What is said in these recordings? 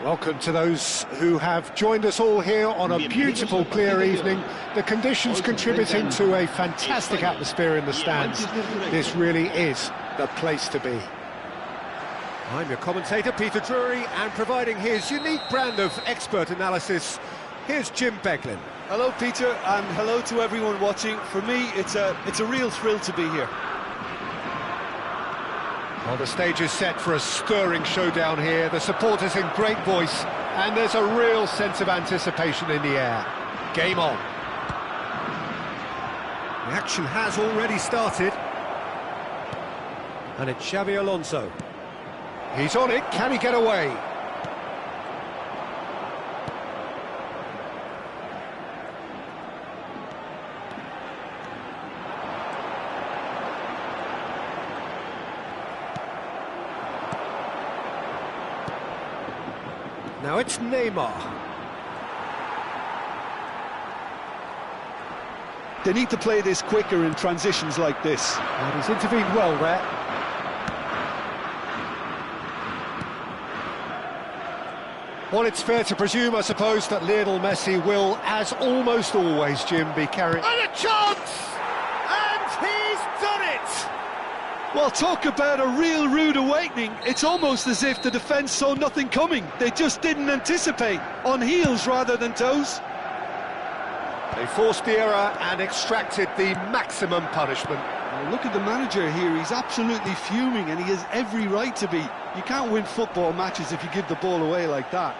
Welcome to those who have joined us all here on a beautiful, clear evening. The conditions contributing to a fantastic atmosphere in the stands. This really is the place to be. I'm your commentator, Peter Drury, and providing his unique brand of expert analysis, here's Jim Beglin. Hello, Peter, and hello to everyone watching. For me, it's a real thrill to be here. Well, the stage is set for a stirring showdown here. The supporters in great voice, and there's a real sense of anticipation in the air. Game on. The action has already started. And it's Xabi Alonso. He's on it, can he get away? Now it's Neymar. They need to play this quicker in transitions like this. And he's intervened well there. Well, it's fair to presume, I suppose, that Lionel Messi will, as almost always, Jim, be carrying... And a chance! And he's done it! Well, talk about a real rude awakening. It's almost as if the defence saw nothing coming. They just didn't anticipate, on heels rather than toes. They forced the error and extracted the maximum punishment. Well, look at the manager here. He's absolutely fuming, and he has every right to be. You can't win football matches if you give the ball away like that.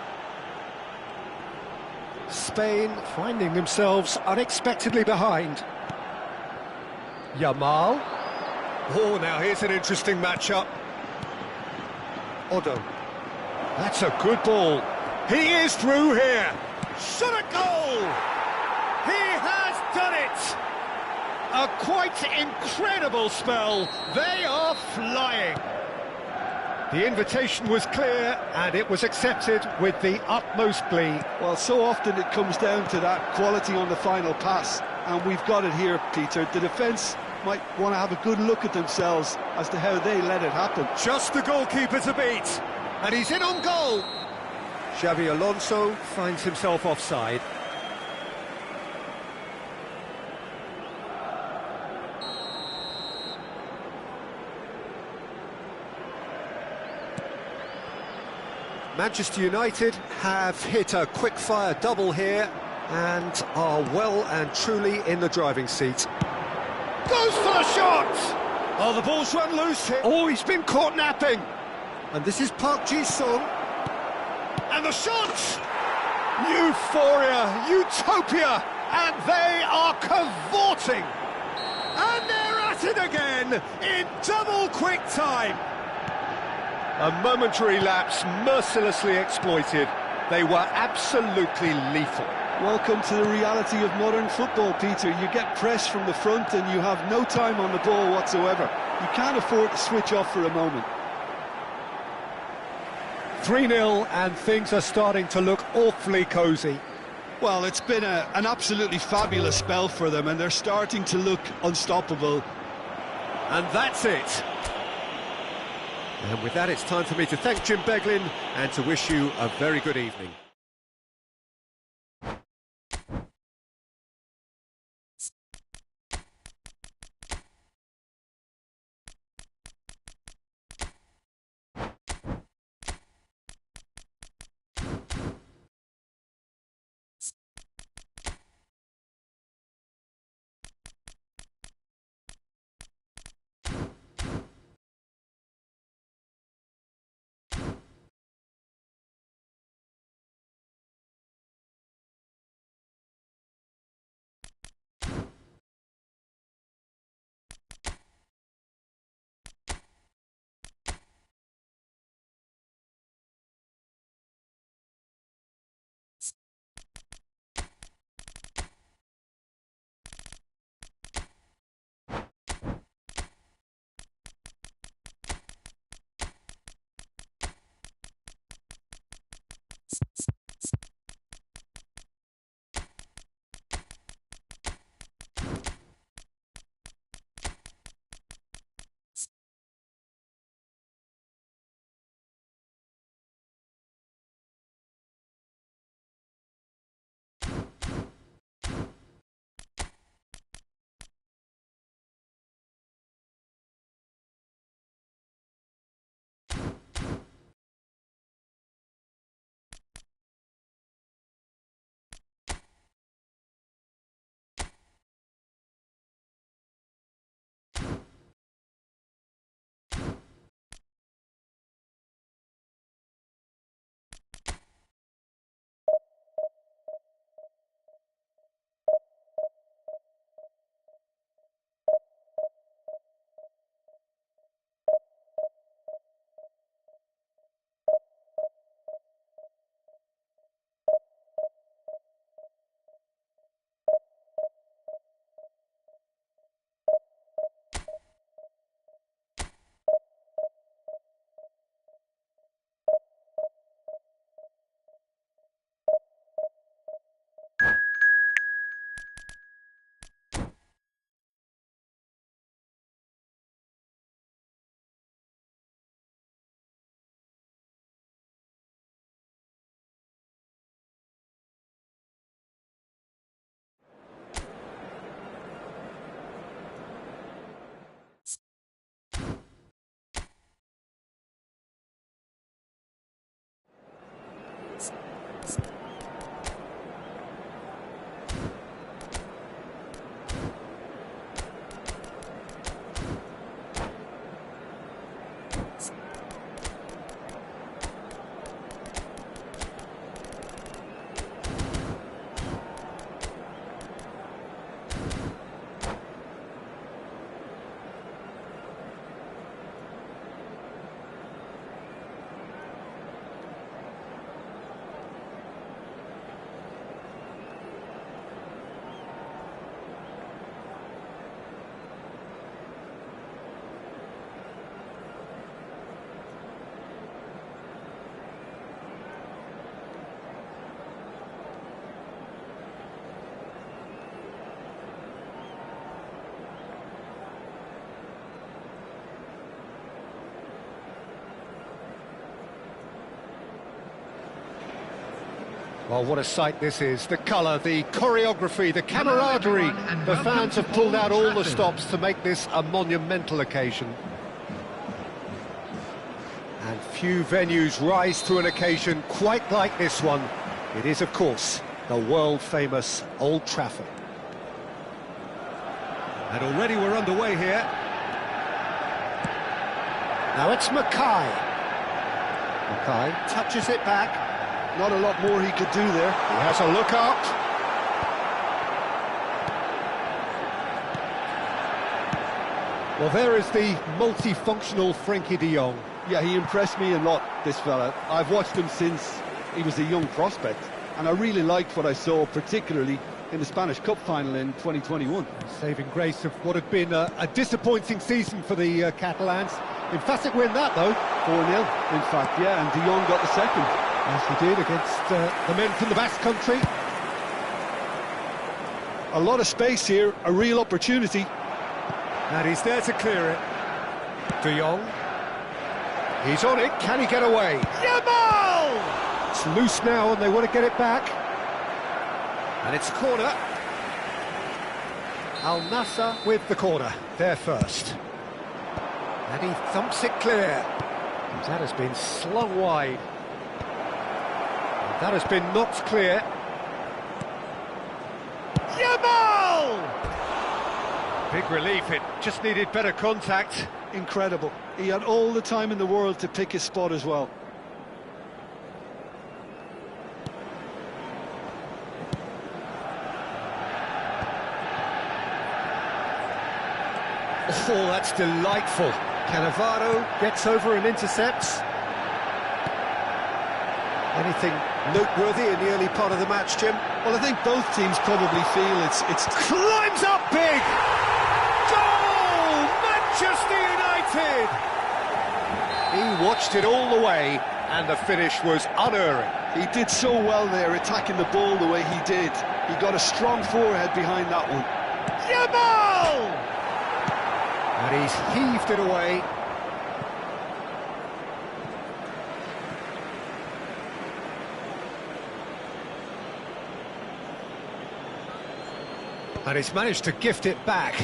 Spain finding themselves unexpectedly behind. Yamal. Oh, now here's an interesting matchup. Odo. That's a good ball. He is through here. Shot a goal! He has done it! A quite incredible spell. They are flying. The invitation was clear, and it was accepted with the utmost glee. Well, so often it comes down to that quality on the final pass, and we've got it here, Peter. The defence might want to have a good look at themselves as to how they let it happen. Just the goalkeeper to beat, and he's in on goal. Xabi Alonso finds himself offside. Manchester United have hit a quick-fire double here and are well and truly in the driving seat. Goes for the shot! Oh, the ball's run loose here. Oh, he's been caught napping. And this is Park Ji-sung. And the shot! Euphoria, utopia, and they are cavorting. And they're at it again in double quick time. A momentary lapse mercilessly exploited. They were absolutely lethal. Welcome to the reality of modern football, Peter. You get pressed from the front and you have no time on the ball whatsoever. You can't afford to switch off for a moment. 3-0 and things are starting to look awfully cosy. Well, it's been an absolutely fabulous spell for them, and they're starting to look unstoppable. And that's it. And with that, it's time for me to thank Jim Beglin and to wish you a very good evening. Well, what a sight this is. The colour, the choreography, the camaraderie. The fans have pulled out all the stops to make this a monumental occasion. And few venues rise to an occasion quite like this one. It is, of course, the world-famous Old Trafford. And already we're underway here. Now it's Mackay. Mackay touches it back. Not a lot more he could do there. He has a look up. Well, there is the multifunctional Frenkie de Jong. Yeah, he impressed me a lot, this fella. I've watched him since he was a young prospect, and I really liked what I saw, particularly in the Spanish Cup final in 2021. Saving grace of what had been a disappointing season for the Catalans. Emphatic win that, though. 4-0, in fact, yeah, and de Jong got the second. As he did against the men from the Basque Country. A lot of space here, a real opportunity. And he's there to clear it. De Jong. He's on it, can he get away? Yamal! It's loose now and they want to get it back. And it's a corner. Al Nassr with the corner, there first. And he thumps it clear. That has been slung wide. That has been knocked clear. Yamal! Big relief, it just needed better contact. Incredible. He had all the time in the world to pick his spot as well. Oh, that's delightful. Cannavaro gets over and intercepts. Anything noteworthy in the early part of the match, Jim? Well, I think both teams probably feel it's climbs up big! Goal! Manchester United! He watched it all the way, and the finish was unerring. He did so well there, attacking the ball the way he did. He got a strong forehead behind that one. Yamal! And he's heaved it away. And he's managed to gift it back.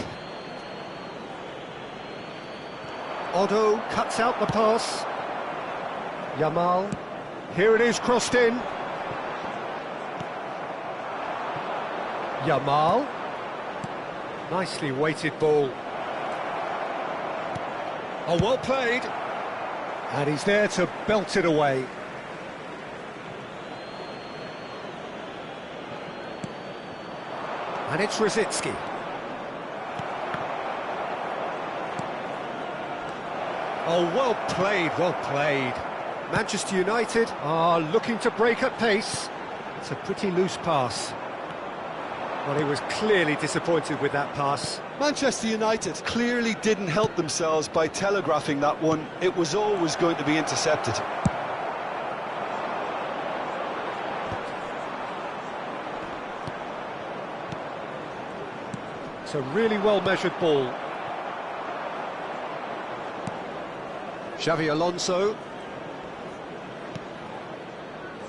Otto cuts out the pass. Yamal. Here it is, crossed in. Yamal. Nicely weighted ball. Oh, well played. And he's there to belt it away. And it's Rosicky. Oh, well played, well played. Manchester United are looking to break at pace. It's a pretty loose pass. Well, he was clearly disappointed with that pass. Manchester United clearly didn't help themselves by telegraphing that one. It was always going to be intercepted. It's a really well-measured ball. Xavi Alonso.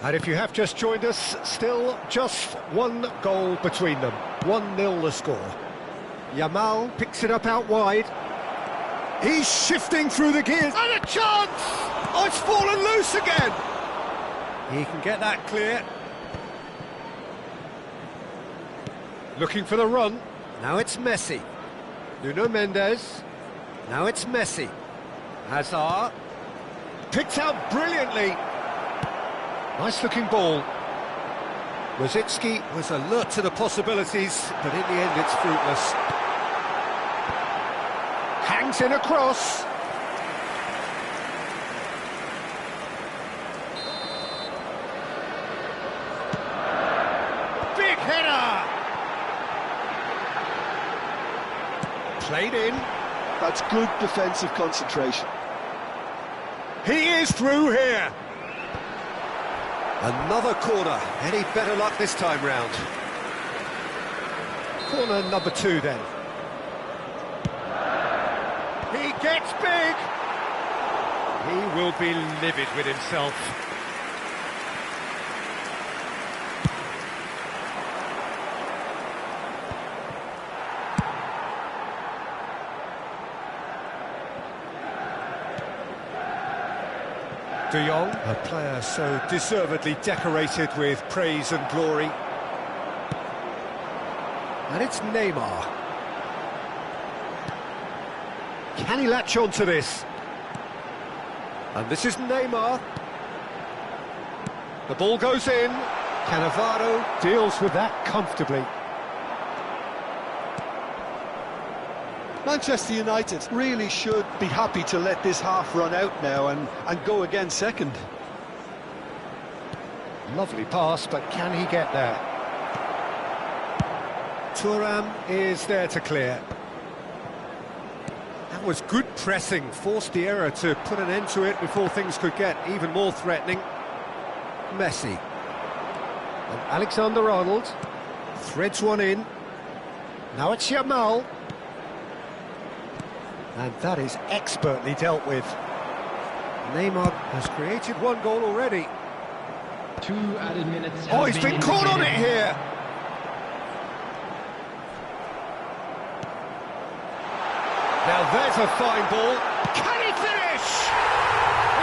And if you have just joined us, still just one goal between them. 1-0 the score. Yamal picks it up out wide. He's shifting through the gears. And a chance! Oh, it's fallen loose again! He can get that clear. Looking for the run. Now it's Messi. Nuno Mendes. Now it's Messi. Hazard. Picked out brilliantly. Nice-looking ball. Rosicky was alert to the possibilities, but in the end it's fruitless. Hangs in a cross. Big header! Played in. That's good defensive concentration. He is through here. Another corner. Any better luck this time round? Corner number 2 then. He gets big. He will be livid with himself. De Jong, a player so deservedly decorated with praise and glory. And it's Neymar. Can he latch on to this? And this is Neymar. The ball goes in. Cannavaro deals with that comfortably. Manchester United really should be happy to let this half run out now and go again second. Lovely pass, but can he get there? Thuram is there to clear. That was good pressing, forced the error to put an end to it before things could get even more threatening. Messi. And Alexander-Arnold threads one in. Now it's Yamal. And that is expertly dealt with. Neymar has created one goal already. 2 added minutes. Oh, he's been caught on it here. Now there's a fine ball. Can he finish?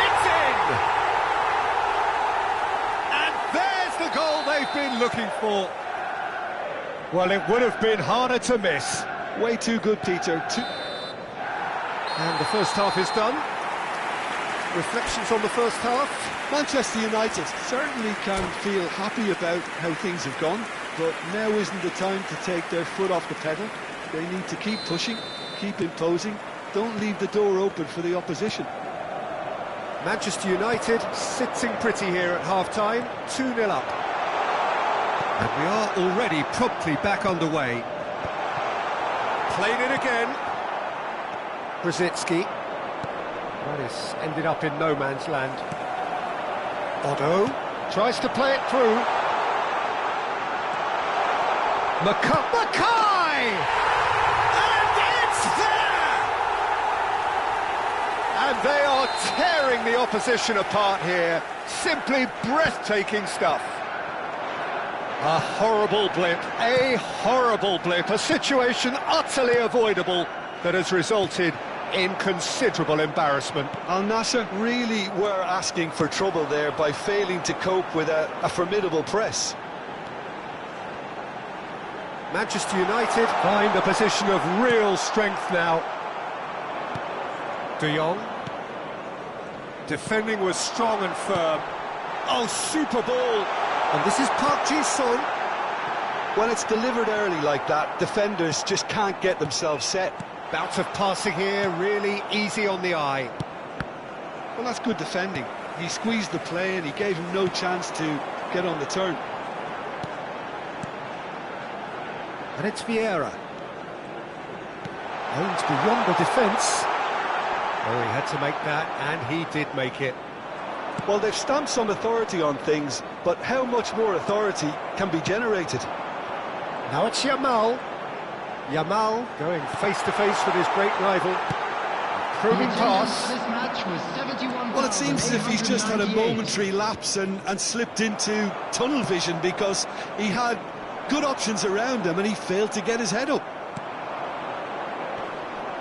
It's in! And there's the goal they've been looking for. Well, it would have been harder to miss. Way too good, Peter. And the first half is done. Reflections on the first half? Manchester United certainly can feel happy about how things have gone, but now isn't the time to take their foot off the pedal. They need to keep pushing, keep imposing, don't leave the door open for the opposition. Manchester United sitting pretty here at half-time, 2-0 up. And we are already promptly back underway. Played it again. Brzezinski. That is ended up in no man's land. Otto tries to play it through. Mackay! And it's there! And they are tearing the opposition apart here. Simply breathtaking stuff. A horrible blip, a situation utterly avoidable that has resulted in considerable embarrassment. Al Nassr really were asking for trouble there by failing to cope with a formidable press. Manchester United find a position of real strength now. De Jong. Defending was strong and firm. Oh, super ball! And this is Park Ji-sung. When it's delivered early like that, defenders just can't get themselves set. Bout of passing here, really easy on the eye. Well, that's good defending. He squeezed the play and he gave him no chance to get on the turn. And it's Vieira. Aims beyond the defence. Oh, he had to make that, and he did make it. Well, they've stamped some authority on things, but how much more authority can be generated? Now it's Yamal. Yamal going face-to-face with his great rival. Probing pass. Well, it seems as if he's just had a momentary lapse and slipped into tunnel vision, because he had good options around him and he failed to get his head up.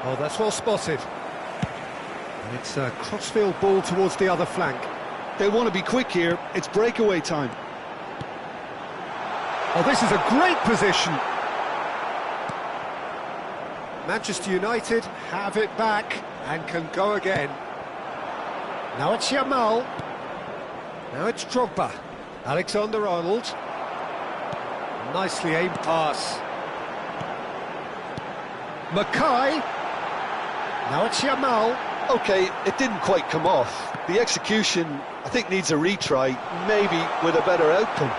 Oh, that's well spotted. And it's a crossfield ball towards the other flank. They want to be quick here. It's breakaway time. Oh, this is a great position. Manchester United have it back and can go again. Now it's Yamal. Now it's Drogba. Alexander-Arnold. Nicely aimed pass. Mackay. Now it's Yamal. OK, it didn't quite come off. The execution, I think, needs a retry, maybe with a better outcome.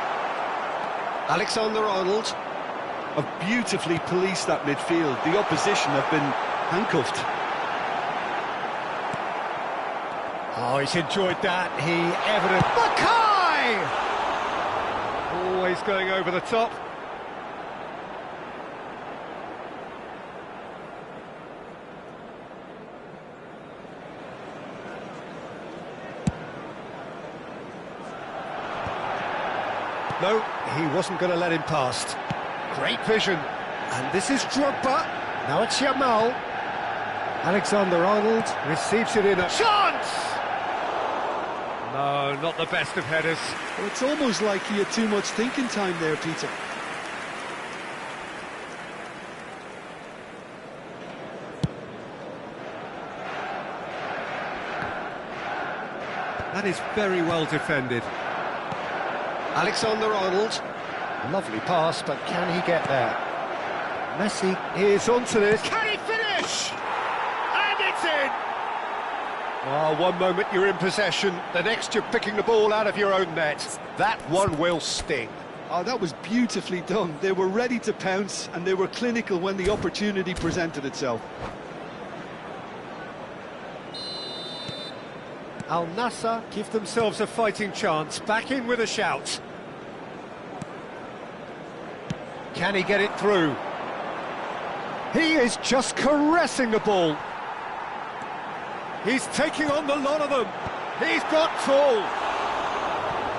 Alexander-Arnold have beautifully policed that midfield. The opposition have been handcuffed. Oh, he's enjoyed that. He evidently... Mackay! Always going over the top. No, he wasn't going to let him past. Great vision. And this is Drogba. Now it's Yamal. Alexander-Arnold receives it in a chance! No, not the best of headers. Well, it's almost like he had too much thinking time there, Peter. That is very well defended. Alexander-Arnold. Lovely pass, but can he get there? Messi is onto this. Can he finish? And it's in! Oh, one moment you're in possession, the next you're picking the ball out of your own net. That one will sting. Oh, that was beautifully done. They were ready to pounce, and they were clinical when the opportunity presented itself. Al Nassr give themselves a fighting chance, back in with a shout. Can he get it through? He is just caressing the ball. He's taking on the lot of them. He's got full.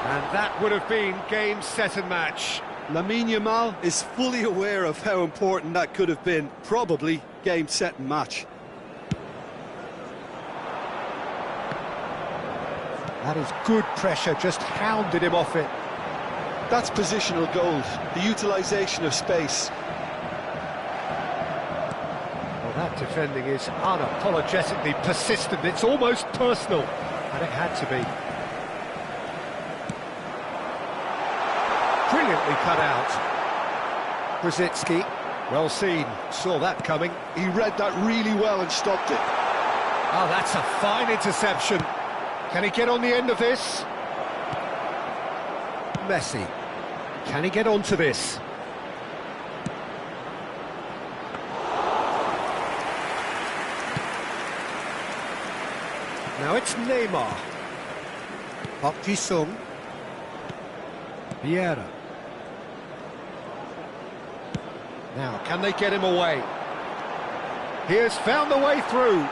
And that would have been game, set and match. Lamine Yamal is fully aware of how important that could have been. Probably game, set and match. That is good pressure, just hounded him off it. That's positional goals, the utilisation of space. Well, that defending is unapologetically persistent. It's almost personal, and it had to be. Brilliantly cut out. Brzezinski, well seen, saw that coming. He read that really well and stopped it. Oh, that's a fine interception. Can he get on the end of this? Messi. Can he get onto this? Now it's Neymar. Park Ji-sung. Vieira. Now, can they get him away? He has found the way through.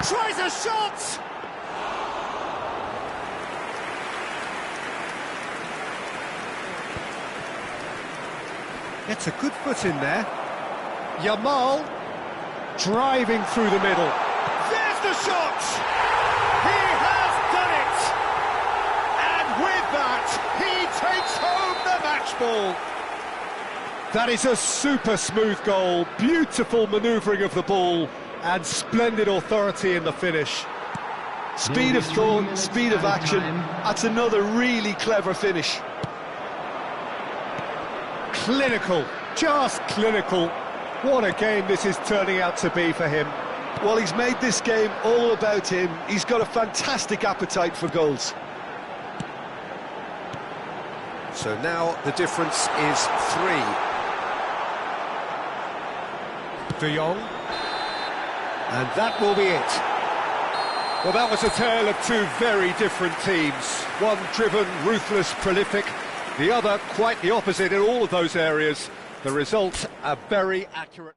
Tries a shot! Gets a good foot in there. Yamal driving through the middle. There's the shot! He has done it! And with that, he takes home the match ball. That is a super smooth goal. Beautiful manoeuvring of the ball. And splendid authority in the finish. Speed of thought, speed of action. That's another really clever finish. Clinical, just clinical. What a game this is turning out to be for him. Well, he's made this game all about him. He's got a fantastic appetite for goals. So now the difference is 3. De Jong. And that will be it. Well, that was a tale of two very different teams. One driven, ruthless, prolific. The other quite the opposite in all of those areas. The result, a very accurate...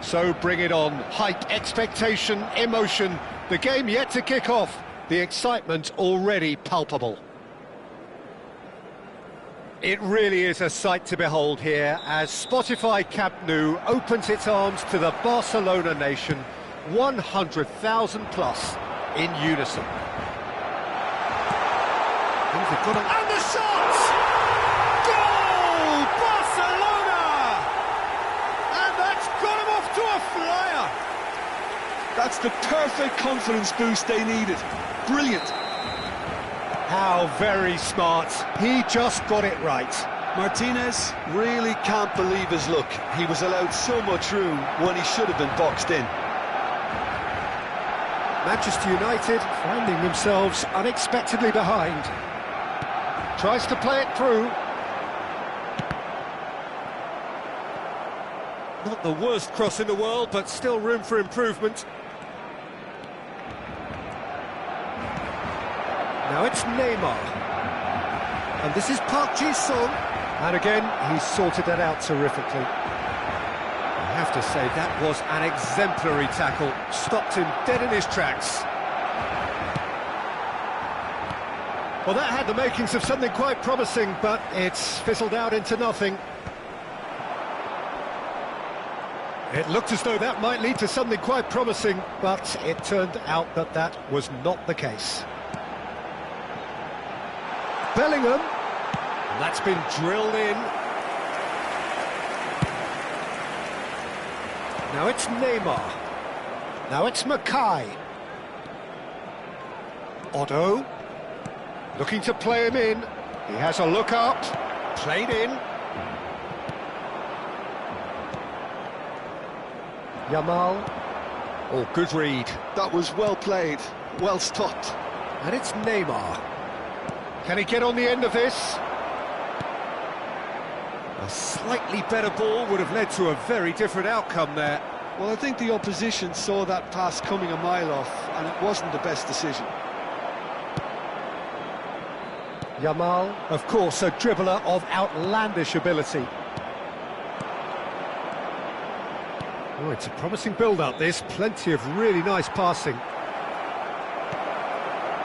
So bring it on. Hype, expectation, emotion. The game yet to kick off. The excitement already palpable. It really is a sight to behold here as Spotify Camp Nou opens its arms to the Barcelona nation, 100,000 plus in unison. And the shot! Goal! Barcelona! And that's got him off to a flyer! That's the perfect confidence boost they needed. Brilliant. How very smart. He just got it right. Martinez really can't believe his luck. He was allowed so much room when he should have been boxed in. Manchester United finding themselves unexpectedly behind. Tries to play it through. Not the worst cross in the world, but still room for improvement. Now it's Neymar. And this is Park Ji-sung. And again, he's sorted that out terrifically. I have to say, that was an exemplary tackle. Stopped him dead in his tracks. Well, that had the makings of something quite promising, but it's fizzled out into nothing. It looked as though that might lead to something quite promising, but it turned out that that was not the case. Bellingham, and that's been drilled in. Now it's Neymar. Now it's Mackay. Otto, looking to play him in. He has a look up, played in. Yamal, oh, good read. That was well played, well stopped. And it's Neymar. Can he get on the end of this? A slightly better ball would have led to a very different outcome there. Well, I think the opposition saw that pass coming a mile off, and it wasn't the best decision. Yamal, of course, a dribbler of outlandish ability. Oh, it's a promising build-up, this. Plenty of really nice passing.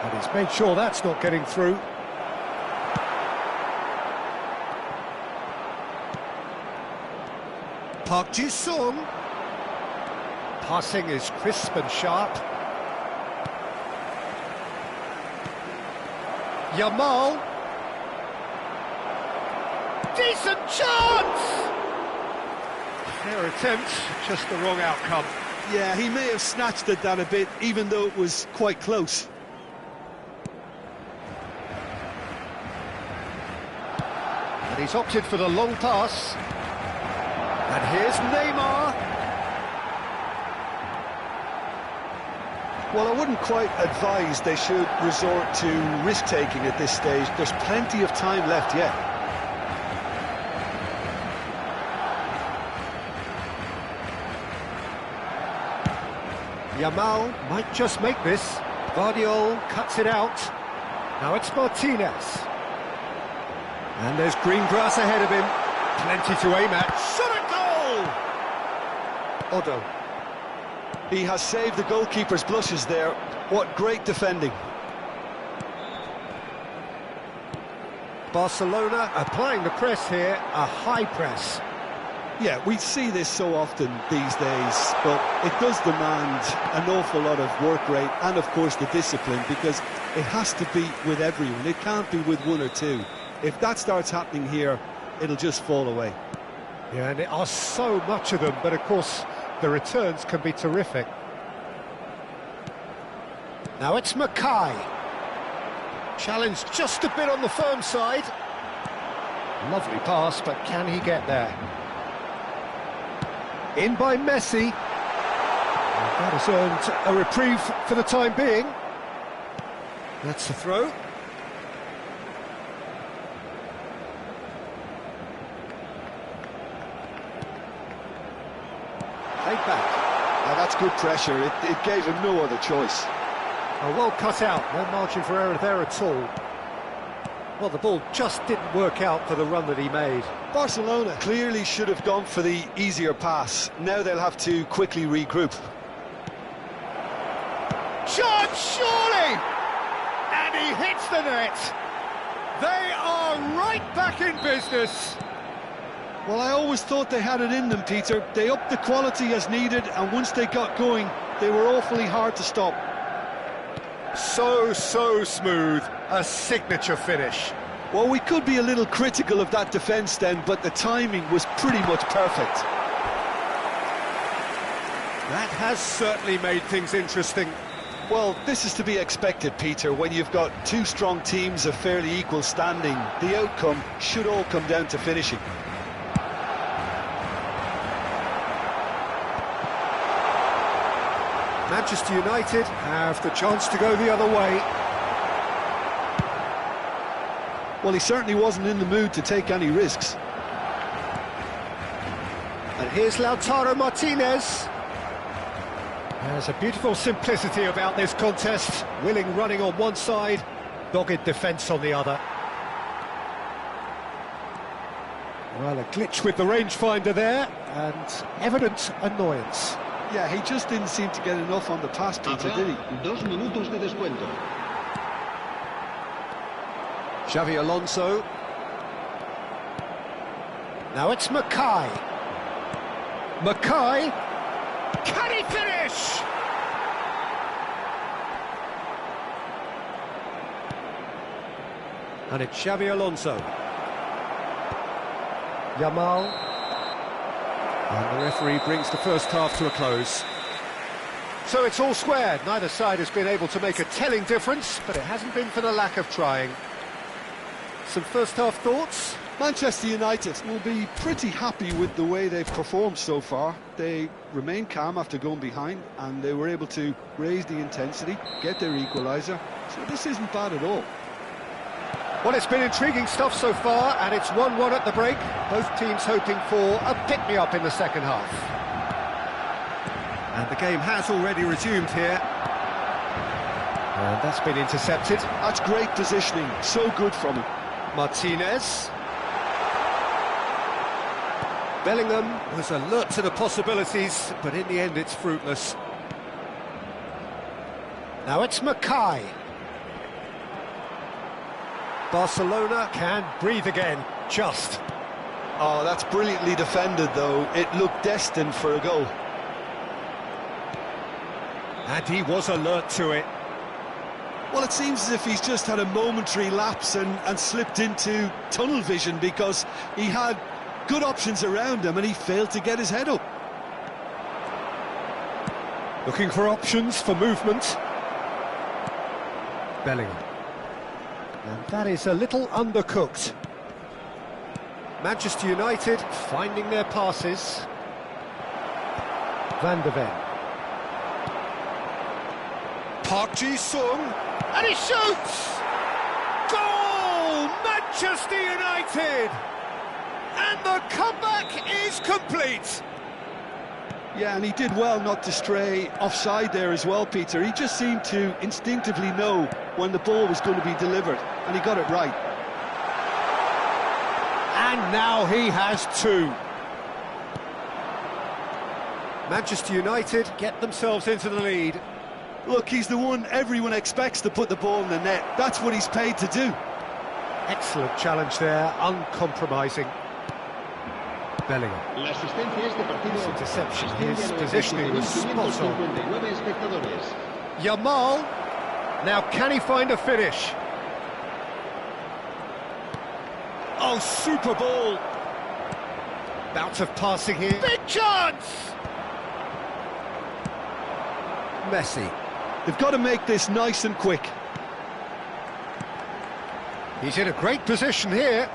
And he's made sure that's not getting through. Park Ji-sung. Passing is crisp and sharp. Yamal. Decent chance! Fair attempt, just the wrong outcome. Yeah, he may have snatched at that a bit, even though it was quite close. And he's opted for the long pass. And here's Neymar. Well, I wouldn't quite advise they should resort to risk-taking at this stage. There's plenty of time left yet. Yamal might just make this. Guardiola cuts it out. Now it's Martinez. And there's green grass ahead of him. Plenty to aim at. Shot at goal! Otto. He has saved the goalkeeper's blushes there. What great defending. Barcelona applying the press here, a high press. Yeah, we see this so often these days, but it does demand an awful lot of work rate and, of course, the discipline, because it has to be with everyone. It can't be with one or two. If that starts happening here, it'll just fall away. Yeah, and there are so much of them, but of course the returns can be terrific. Now it's Mackay. Challenged just a bit on the firm side. Lovely pass, but can he get there? In by Messi. That has earned a reprieve for the time being. That's the throw. Played back. Now that's good pressure. It gave him no other choice. Oh, well cut out. No margin for error there at all. Well, the ball just didn't work out for the run that he made. Barcelona clearly should have gone for the easier pass. Now they'll have to quickly regroup. Shot, surely! And he hits the net. They are right back in business. Well, I always thought they had it in them, Peter. They upped the quality as needed, and once they got going, they were awfully hard to stop. So smooth. A signature finish. Well, we could be a little critical of that defence then, but the timing was pretty much perfect. That has certainly made things interesting. Well, this is to be expected, Peter. When you've got two strong teams of fairly equal standing, the outcome should all come down to finishing. Manchester United have the chance to go the other way. Well, he certainly wasn't in the mood to take any risks. And here's Lautaro Martinez. There's a beautiful simplicity about this contest. Willing running on one side, dogged defence on the other. Well, a glitch with the rangefinder there, and evident annoyance. Yeah, he just didn't seem to get enough on the pass, Peter, did he? 2 minutos de descuento. Xavi Alonso. Now it's Mackay. Mackay. Can he finish? And it's Xavi Alonso. Yamal. And the referee brings the first half to a close. So it's all squared. Neither side has been able to make a telling difference, but it hasn't been for the lack of trying. Some first half thoughts? Manchester United will be pretty happy with the way they've performed so far. They remained calm after going behind, and they were able to raise the intensity, get their equaliser. So this isn't bad at all. Well, it's been intriguing stuff so far, and it's 1-1 at the break. Both teams hoping for a pick-me-up in the second half. And the game has already resumed here. And that's been intercepted. That's great positioning, so good from him. Martinez. Bellingham was alert to the possibilities, but in the end it's fruitless. Now it's Mackay. Barcelona can breathe again, just. Oh, that's brilliantly defended, though. It looked destined for a goal. And he was alert to it. Well, it seems as if he's just had a momentary lapse and slipped into tunnel vision, because he had good options around him and he failed to get his head up. Looking for options for movement. Bellingham. And that is a little undercooked. Manchester United finding their passes. Van de Ven. Park Ji-sung. And he shoots! Goal! Manchester United! And the comeback is complete! Yeah, and he did well not to stray offside there as well, Peter. He just seemed to instinctively know when the ball was going to be delivered, and he got it right. And now he has two. Manchester United get themselves into the lead. Look, he's the one everyone expects to put the ball in the net. That's what he's paid to do. Excellent challenge there, uncompromising. Bellingham. His interception, his positioning was spot on. Yamal. Now can he find a finish? Oh, super ball. Bout of passing here. Big chance! Messi. They've got to make this nice and quick. He's in a great position here.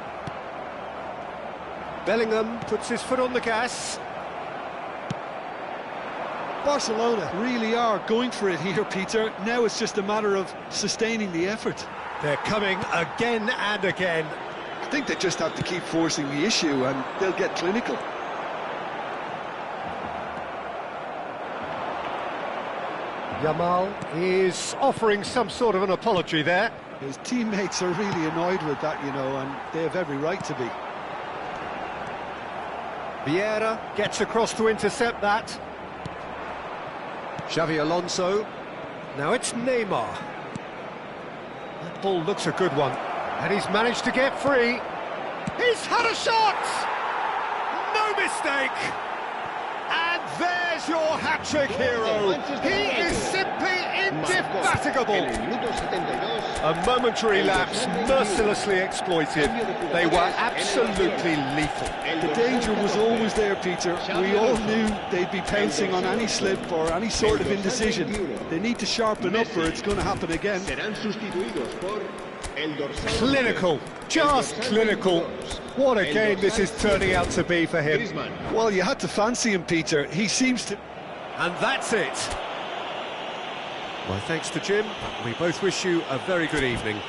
Bellingham puts his foot on the gas. Barcelona really are going for it here, Peter. Now it's just a matter of sustaining the effort. They're coming again and again. I think they just have to keep forcing the issue and they'll get clinical. Yamal is offering some sort of an apology there. His teammates are really annoyed with that, you know, and they have every right to be. Vieira gets across to intercept that. Xavi Alonso. Now it's Neymar. That ball looks a good one. And he's managed to get free. He's had a shot! No mistake! And there's your hat-trick hero. He is simply indefatigable. A momentary lapse, mercilessly exploited. They were absolutely lethal. The danger was always there, Peter. We all knew they'd be pouncing on any slip or any sort of indecision. They need to sharpen up or it's going to happen again. Clinical, just clinical. What a game this is turning out to be for him. Well, you had to fancy him, Peter. He seems to... And that's it. Well, thanks to Jim. We both wish you a very good evening.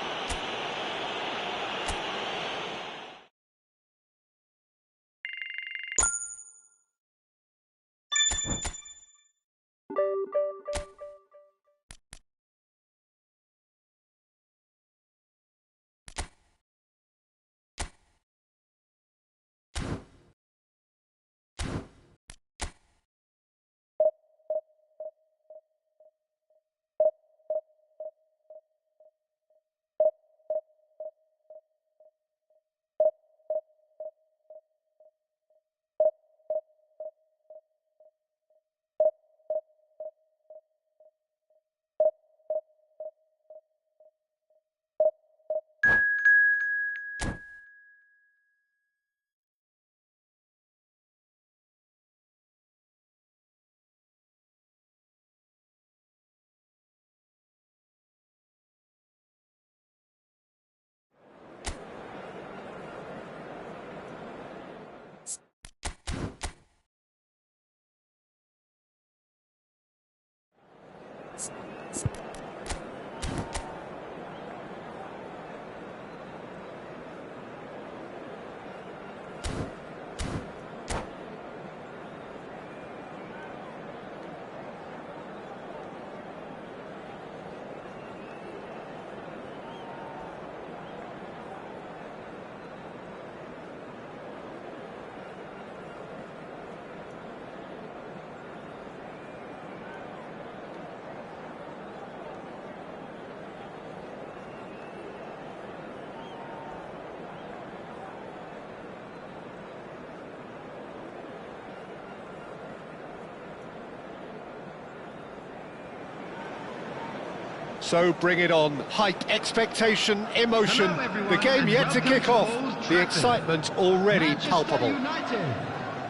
So bring it on. Hype, expectation, emotion. The game yet to kick off. The excitement already palpable.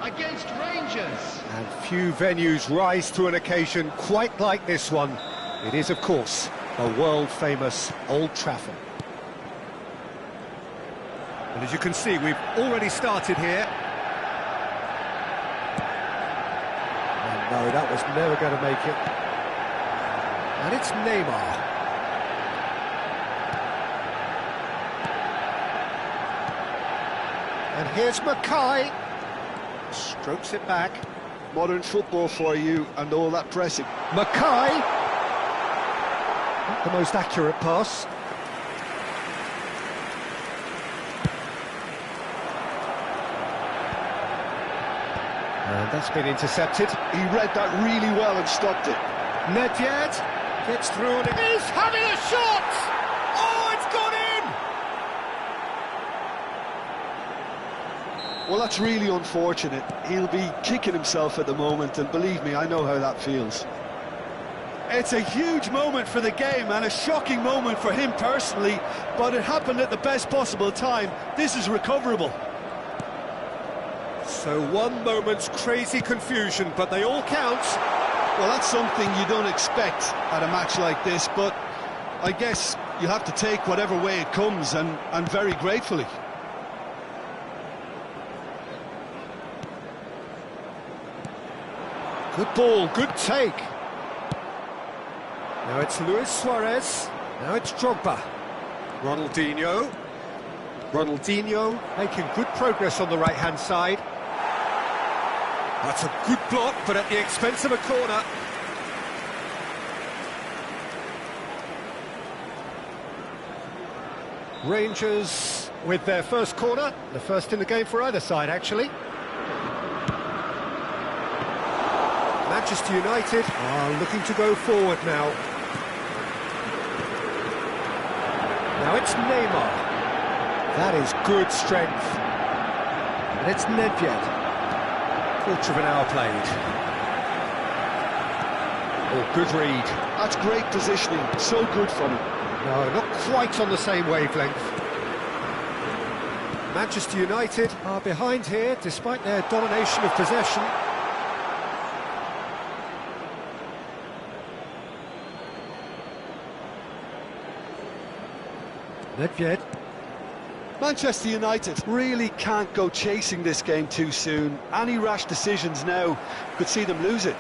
Against Rangers. And few venues rise to an occasion quite like this one. It is, of course, the world-famous Old Trafford. And as you can see, we've already started here. And no, that was never going to make it. And it's Neymar. And here's Mackay. Strokes it back. Modern football for you and all that pressing. Mackay. Not the most accurate pass. And that's been intercepted. He read that really well and stopped it. Nedved gets through and he's having a shot! Oh, it's gone in! Well, that's really unfortunate. He'll be kicking himself at the moment, and believe me, I know how that feels. It's a huge moment for the game and a shocking moment for him personally, but it happened at the best possible time. This is recoverable. So one moment's crazy confusion, but they all count. Well, that's something you don't expect at a match like this, but I guess you have to take whatever way it comes, and very gratefully. Good ball, good take. Now it's Luis Suarez. Now it's Drogba. Ronaldinho. Ronaldinho making good progress on the right-hand side. That's a good block, but at the expense of a corner. Rangers with their first corner, the first in the game for either side, actually. Manchester United are looking to go forward now. Now it's Neymar. That is good strength. And it's Nedved. Quarter of an hour played. Oh, good read. That's great positioning, so good from him. No, not quite on the same wavelength. Manchester United are behind here, despite their domination of possession. Nedved. Manchester United really can't go chasing this game too soon. Any rash decisions now could see them lose it.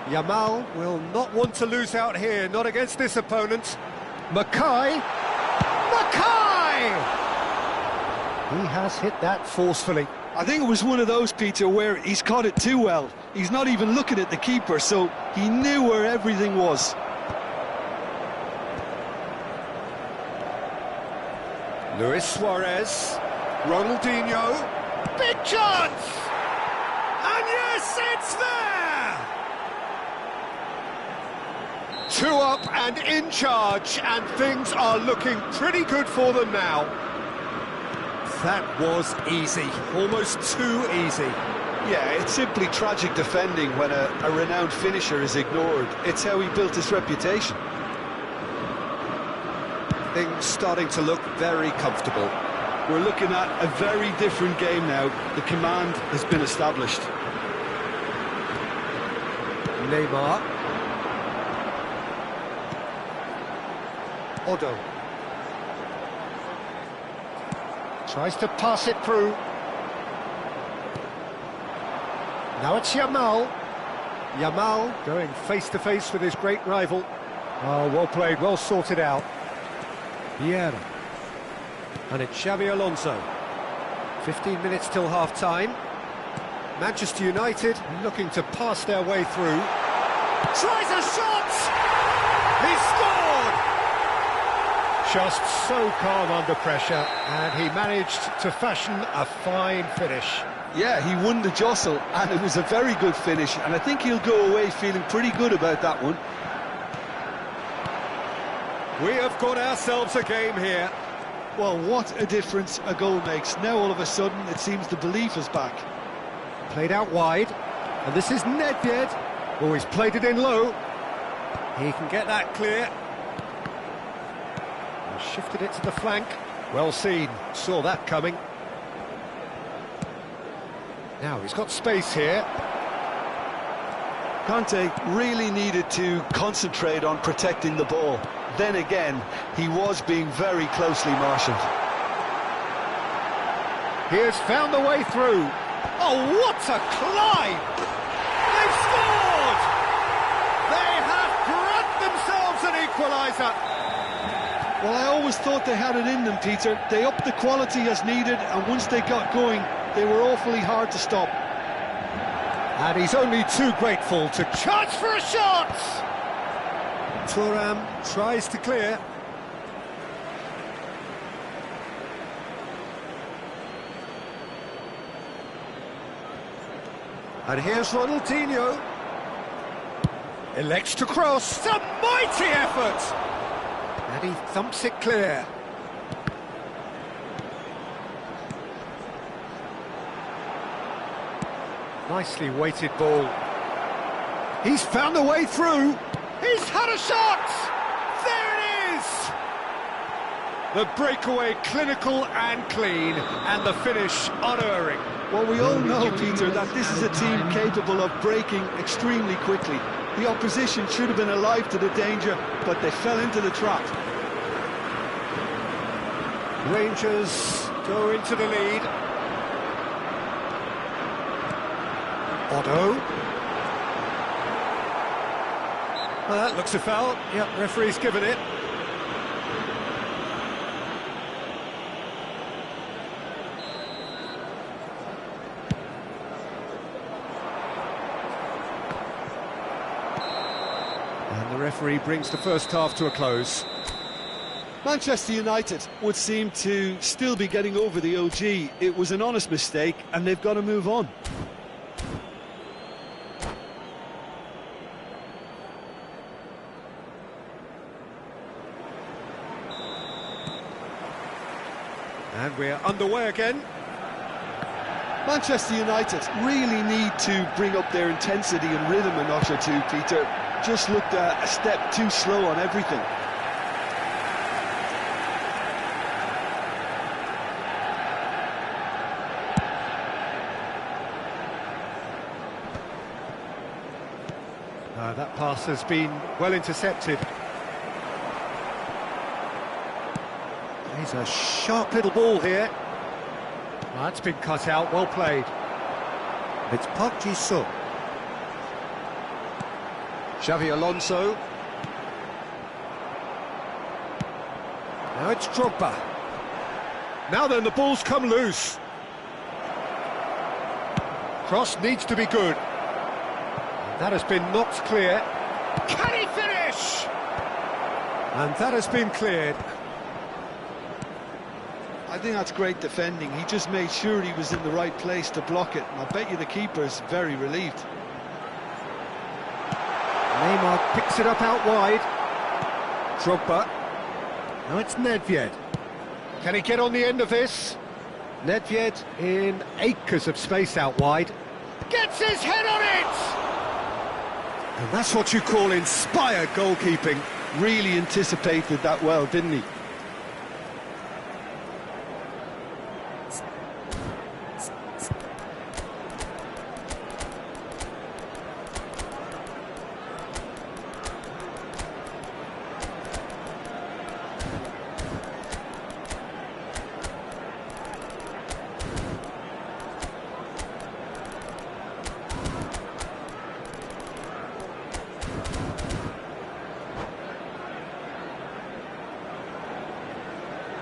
Yamal will not want to lose out here, not against this opponent. Mackay! Mackay! He has hit that forcefully. I think it was one of those, Peter, where he's caught it too well. He's not even looking at the keeper, so he knew where everything was. Luis Suarez, Ronaldinho, big chance! And yes, it's there! 2 up and in charge, and things are looking pretty good for them now. That was easy, almost too easy. Yeah, it's simply tragic defending when a renowned finisher is ignored. It's how he built his reputation. Things starting to look very comfortable. We're looking at a very different game now. The command has been established. Neymar. Odo. Tries to pass it through. Now it's Yamal. Yamal going face-to-face with his great rival. Oh, well played, well sorted out. Vieira. And it's Xabi Alonso. 15 minutes till half-time. Manchester United looking to pass their way through. Tries a shot! He scored! Just so calm under pressure, and he managed to fashion a fine finish. Yeah, he won the jostle, and it was a very good finish, and I think he'll go away feeling pretty good about that one. We have got ourselves a game here. Well, what a difference a goal makes. Now all of a sudden it seems the belief is back. Played out wide, and this is Nedved. Oh, he's played it in low. He can get that clear. And shifted it to the flank. Well seen, saw that coming. Now he's got space here. Conte really needed to concentrate on protecting the ball. Then again, he was being very closely marshalled. He has found the way through. Oh, what a climb! They've scored! They have grabbed themselves an equaliser. Well, I always thought they had it in them, Peter. They upped the quality as needed, and once they got going, they were awfully hard to stop. And he's only too grateful to charge for a shot! Thuram tries to clear. And here's Ronaldinho. Elects to cross. It's a mighty effort! And he thumps it clear. Nicely weighted ball. He's found a way through. He's had a shot! There it is! The breakaway clinical and clean, and the finish unerring. Well, we all know, Peter, that this is a team capable of breaking extremely quickly. The opposition should have been alive to the danger, but they fell into the trap. Rangers go into the lead. Odo. Well, that looks a foul. Yep, referee's given it. And the The referee brings the first half to a close. Manchester United would seem to still be getting over the OG. It was an honest mistake, and they've got to move on. And we're underway again. Manchester United really need to bring up their intensity and rhythm a notch or two, Peter. Just looked a step too slow on everything. That pass has been well intercepted. He's a sharp little ball here. That's been cut out, well played. It's Park Ji-sung. Xavi Alonso. Now it's Drogba. Now then, the ball's come loose. Cross needs to be good. That has been knocked clear. Can he finish? And that has been cleared. I think that's great defending. He just made sure he was in the right place to block it. And I bet you the keeper's very relieved. Neymar picks it up out wide. Drogba. Now it's Nedved. Can he get on the end of this? Nedved in acres of space out wide. Gets his head on it! And that's what you call inspired goalkeeping. Really anticipated that well, didn't he?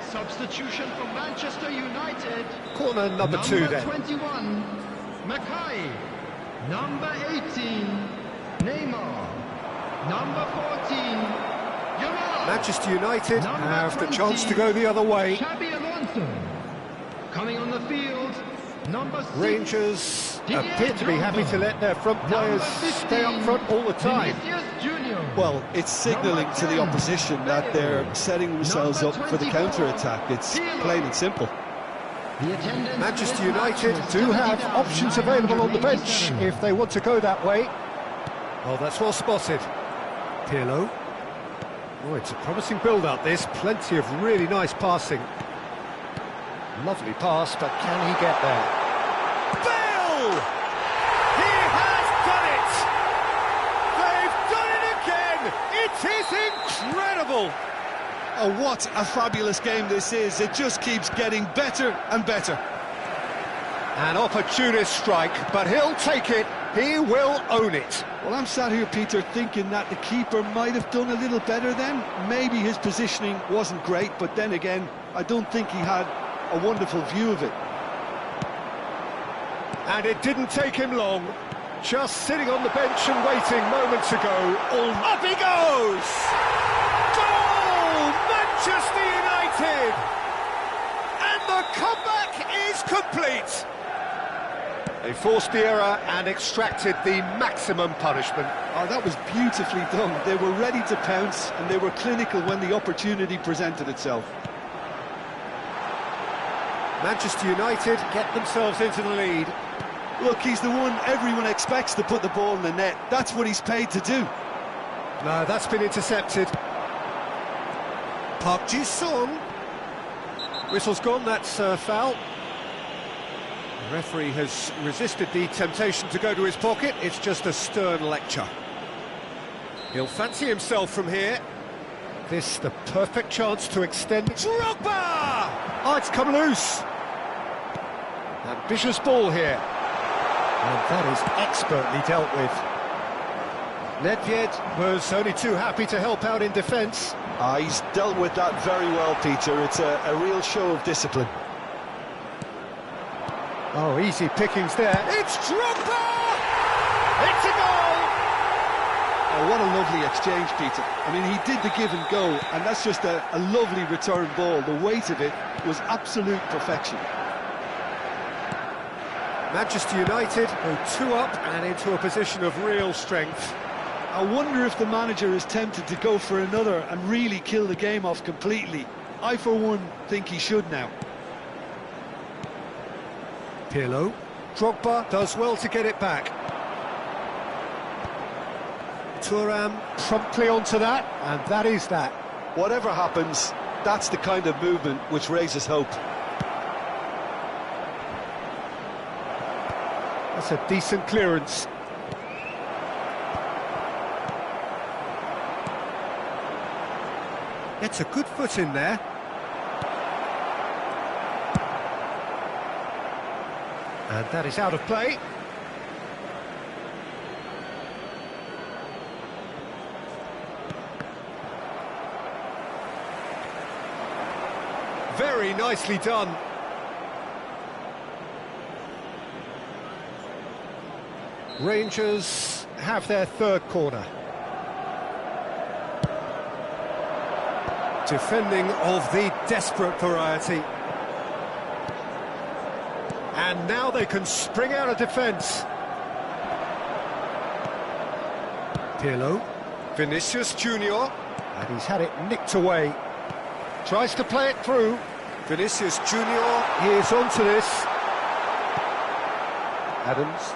Substitution for Manchester United. Corner number 2 then. Number 21, Mackay. Number 18, Neymar. Number 14, Yamal. Manchester United Number have 20, the chance to go the other way. Xabi Alonso. Coming on the field, number 6, Rangers Didier appear to be happy to let their front players stay up front all the time. Vinicius Junior. Well, it's signalling to the opposition that they're setting themselves up for the counter-attack. It's plain and simple. Manchester United do have options available on the bench if they want to go that way. Oh, that's well spotted. Pirlo. Oh, it's a promising build-up, this. Plenty of really nice passing. Lovely pass, but can he get there? Bale! He has done it! They've done it again! It is incredible! Oh, what a fabulous game this is. It just keeps getting better and better. An opportunist strike, but he'll take it. He will own it. Well, I'm sat here, Peter, thinking that the keeper might have done a little better then. Maybe his positioning wasn't great, but then again, I don't think he had a wonderful view of it. And it didn't take him long. Just sitting on the bench and waiting moments ago. Up he goes! Goal! Manchester United! And the comeback is complete. They forced the error and extracted the maximum punishment. Oh, that was beautifully done. They were ready to pounce and they were clinical when the opportunity presented itself. Manchester United get themselves into the lead. Look, he's the one everyone expects to put the ball in the net. That's what he's paid to do. No, that's been intercepted. Park Ji-sung. Whistle's gone, that's foul. The referee has resisted the temptation to go to his pocket. It's just a stern lecture. He'll fancy himself from here. This the perfect chance to extend. Drogba! Oh, it's come loose. Ambitious ball here. And that is expertly dealt with. Nedved was only too happy to help out in defence. He's dealt with that very well, Peter. It's a real show of discipline. Oh, easy pickings there. It's Drogba! It's a goal! A Oh, what a lovely exchange, Peter. I mean, he did the give and go, and that's just a lovely return ball. The weight of it was absolute perfection. Manchester United go 2 up and into a position of real strength. I wonder if the manager is tempted to go for another and really kill the game off completely. I, for one, think he should now. Pirlo. Drogba does well to get it back. Thuram promptly onto that, and that is that. Whatever happens, that's the kind of movement which raises hope. That's a decent clearance. Gets a good foot in there. And that is out of play. Very nicely done. Rangers have their third corner. Defending of the desperate variety. And now they can spring out of defence. Pirlo. Vinicius Junior. And he's had it nicked away. Tries to play it through. Vinicius Junior, he is onto this. Adams.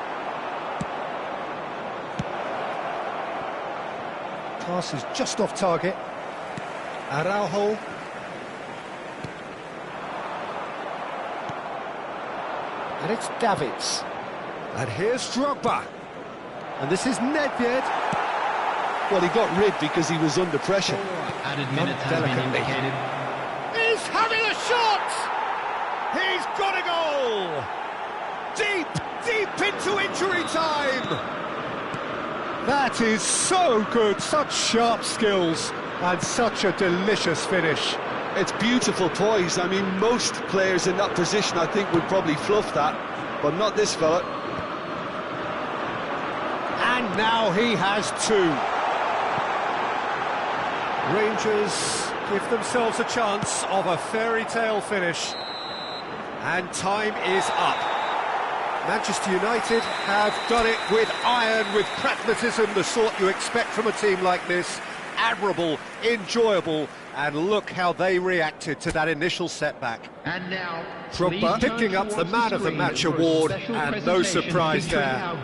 Pass is just off target. Araujo. And it's Davids. And here's Drogba. And this is Nedved. Well, he got rid because he was under pressure. Added minutes has been indicated. He's having a shot! He's got a goal! Deep, deep into injury time! That is so good, such sharp skills, and such a delicious finish. It's beautiful poise. I mean, most players in that position, I think, would probably fluff that, but not this fella. And now he has 2. Rangers give themselves a chance of a fairy tale finish. And time is up. Manchester United have done it with iron, with pragmatism, the sort you expect from a team like this. Admirable, enjoyable, and look how they reacted to that initial setback. And now, Drogba picking up the Man of the Match award, and no surprise there.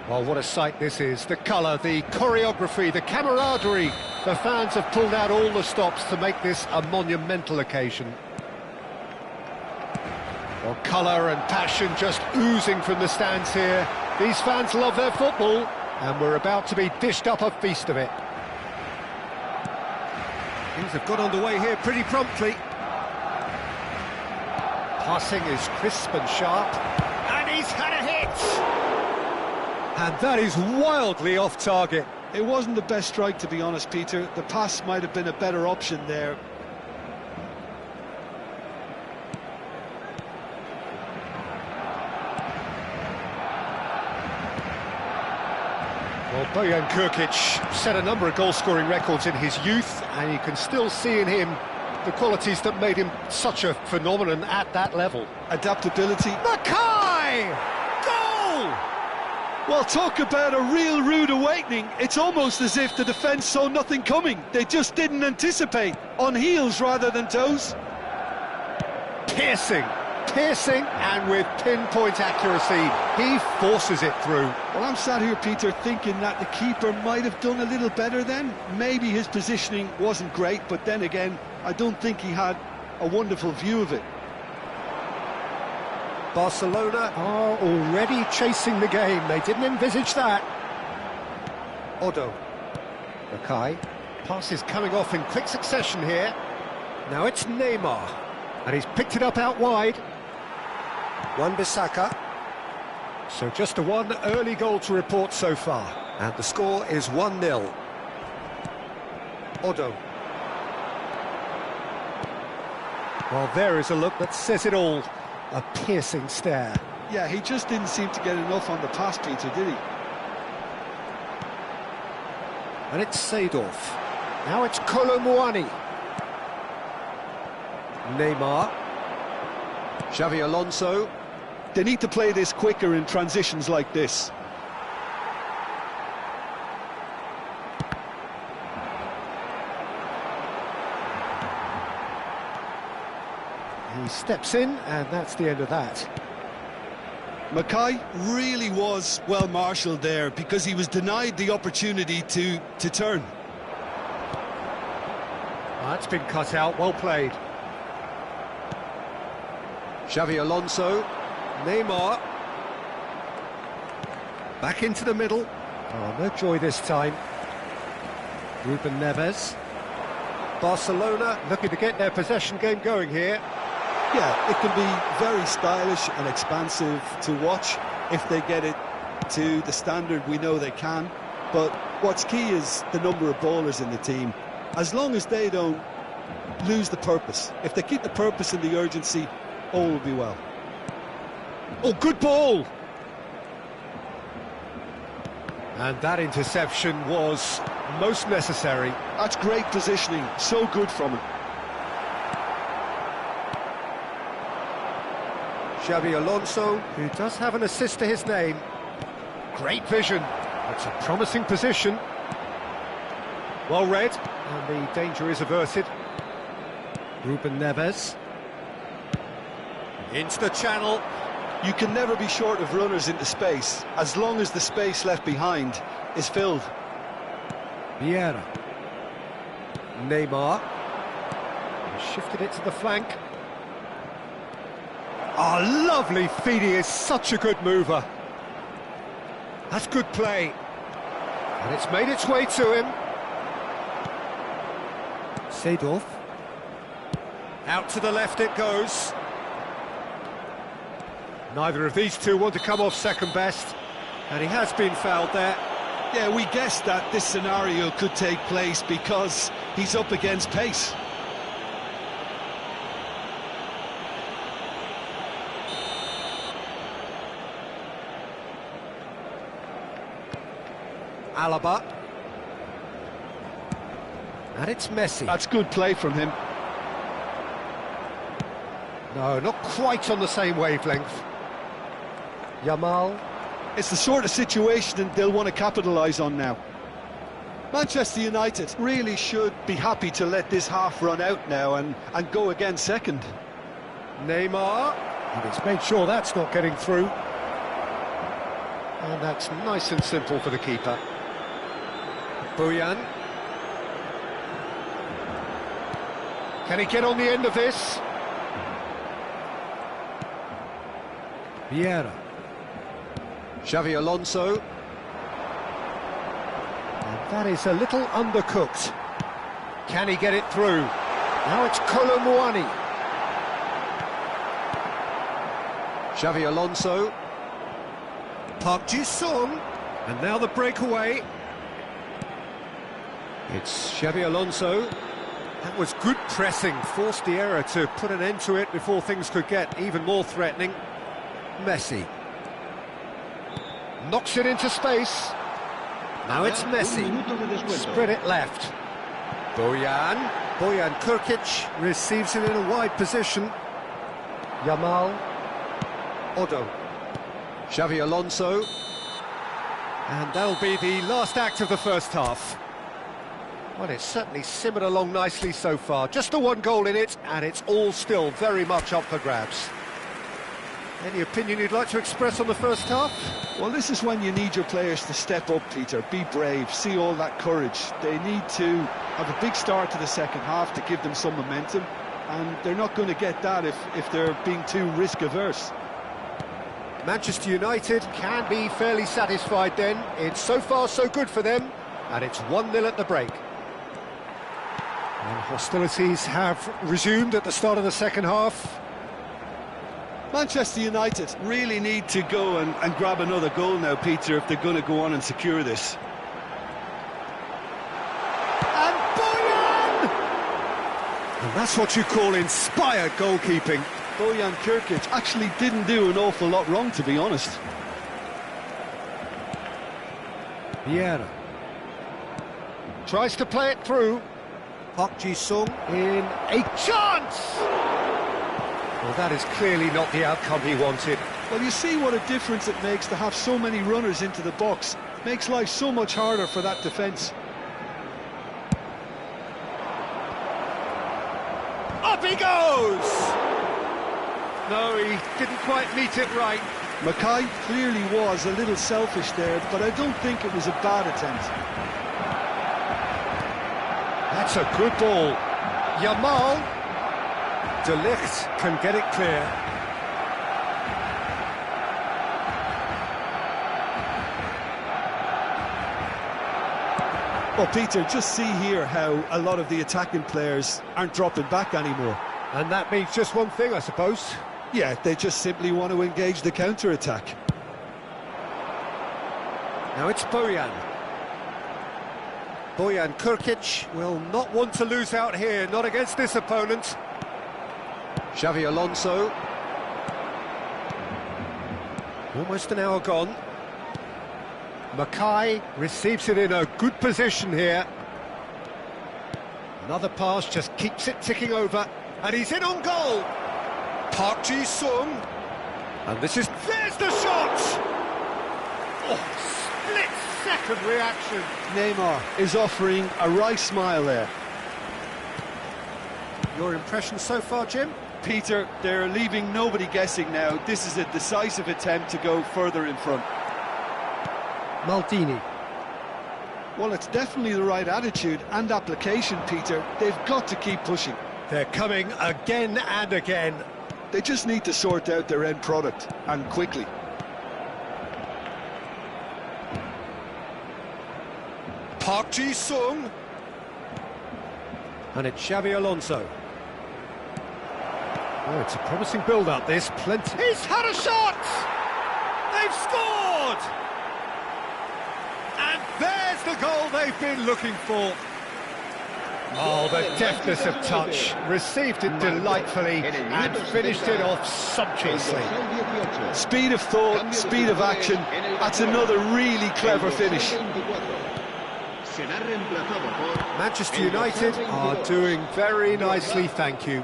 Well, what a sight this is. The colour, the choreography, the camaraderie. The fans have pulled out all the stops to make this a monumental occasion. Well, colour and passion just oozing from the stands here. These fans love their football, and we're about to be dished up a feast of it. Things have got underway here pretty promptly. Passing is crisp and sharp, and he's had a hit! And that is wildly off target. It wasn't the best strike, to be honest, Peter. The pass might have been a better option there. Well, Bojan Krkić set a number of goal-scoring records in his youth, and you can still see in him the qualities that made him such a phenomenon at that level. Adaptability. Mackay! Goal! Well, talk about a real rude awakening. It's almost as if the defence saw nothing coming. They just didn't anticipate. On heels rather than toes. Piercing, and with pinpoint accuracy, he forces it through. Well, I'm sat here, Peter, thinking that the keeper might have done a little better then. Maybe his positioning wasn't great, but then again, I don't think he had a wonderful view of it. Barcelona are already chasing the game. They didn't envisage that. Odo. Mackay. Pass is coming off in quick succession here. Now it's Neymar. And he's picked it up out wide. Wan-Bissaka. So just a one early goal to report so far. And the score is 1-0. Odo. Well, there is a look that says it all. A piercing stare. Yeah, he just didn't seem to get enough on the pass, Peter, did he? And it's Seedorf. Now it's Kolomuani. Neymar. Xavi Alonso. They need to play this quicker in transitions like this. He steps in, and that's the end of that. Mackay really was well marshalled there because he was denied the opportunity to turn. That's been cut out, well played. Xavi Alonso, Neymar. Back into the middle. Oh, no joy this time. Ruben Neves. Barcelona looking to get their possession game going here. Yeah, it can be very stylish and expansive to watch if they get it to the standard we know they can. But what's key is the number of ballers in the team. As long as they don't lose the purpose, if they keep the purpose and the urgency, all will be well. Oh, good ball! And that interception was most necessary. That's great positioning, so good from him. Xavi Alonso, who does have an assist to his name. Great vision. That's a promising position. Well read, and the danger is averted. Ruben Neves. Into the channel. You can never be short of runners into space, as long as the space left behind is filled. Vieira. Neymar. He shifted it to the flank. Oh, lovely feed. He is such a good mover. That's good play. And it's made its way to him. Seedorf. Out to the left it goes. Neither of these two want to come off second best. And he has been fouled there. Yeah, we guessed that this scenario could take place because he's up against pace. Alaba. And it's Messi. That's good play from him. No, not quite on the same wavelength. Yamal. It's the sort of situation they'll want to capitalise on now. Manchester United really should be happy to let this half run out now and go again second. Neymar. And he's made sure that's not getting through. And that's nice and simple for the keeper. Bojan. Can he get on the end of this? Vieira. Xavi Alonso. And that is a little undercooked. Can he get it through? Now it's Kolo Muani. Xavi Alonso. Park Ji-sung. And now the breakaway. It's Xavi Alonso. That was good pressing, forced the error to put an end to it before things could get even more threatening. Messi. Knocks it into space. Now it's Messi. Spread it left. Bojan. Bojan Kurkic receives it in a wide position. Yamal. Odo. Xavi Alonso. And that'll be the last act of the first half. Well, it's certainly simmered along nicely so far. Just the one goal in it, and it's all still very much up for grabs. Any opinion you'd like to express on the first half? Well, this is when you need your players to step up, Peter. Be brave, see all that courage. They need to have a big start to the second half to give them some momentum, and they're not going to get that if they're being too risk-averse. Manchester United can be fairly satisfied then. It's so far so good for them, and it's 1-0 at the break. And hostilities have resumed at the start of the second half. Manchester United really need to go and grab another goal now, Peter, if they're going to go on and secure this. And Bojan! And that's what you call inspired goalkeeping. Bojan Kurkic actually didn't do an awful lot wrong, to be honest. Vieira. Tries to play it through. Park Ji-sung in a chance! Well, that is clearly not the outcome he wanted. Well, you see what a difference it makes to have so many runners into the box. Makes life so much harder for that defence. Up he goes! No, he didn't quite meet it right. Mackay clearly was a little selfish there, but I don't think it was a bad attempt. That's a good ball. Yamal. De Ligt can get it clear. Well, Peter, just see here how a lot of the attacking players aren't dropping back anymore. And that means just one thing, I suppose. Yeah, they just simply want to engage the counter-attack. Now it's Bojan. Bojan Kurkic will not want to lose out here, not against this opponent. Xavi Alonso. Almost an hour gone. Mackay receives it in a good position here. Another pass just keeps it ticking over. And he's in on goal. Park Ji-sung. And this is... There's the shot! Oh, split-second reaction. Neymar is offering a wry smile there. Your impression so far, Jim? Peter, they're leaving nobody guessing now. This is a decisive attempt to go further in front. Maldini. Well, it's definitely the right attitude and application, Peter. They've got to keep pushing. They're coming again and again. They just need to sort out their end product, and quickly. Park Ji-sung. And it's Xavi Alonso. Oh, it's a promising build-up, this. Plenty... He's had a shot! They've scored! And there's the goal they've been looking for. Oh, the deftness of touch. Received it delightfully and finished it off sumptuously. Speed of thought, speed of action. That's another really clever finish. Manchester United are doing very nicely, thank you.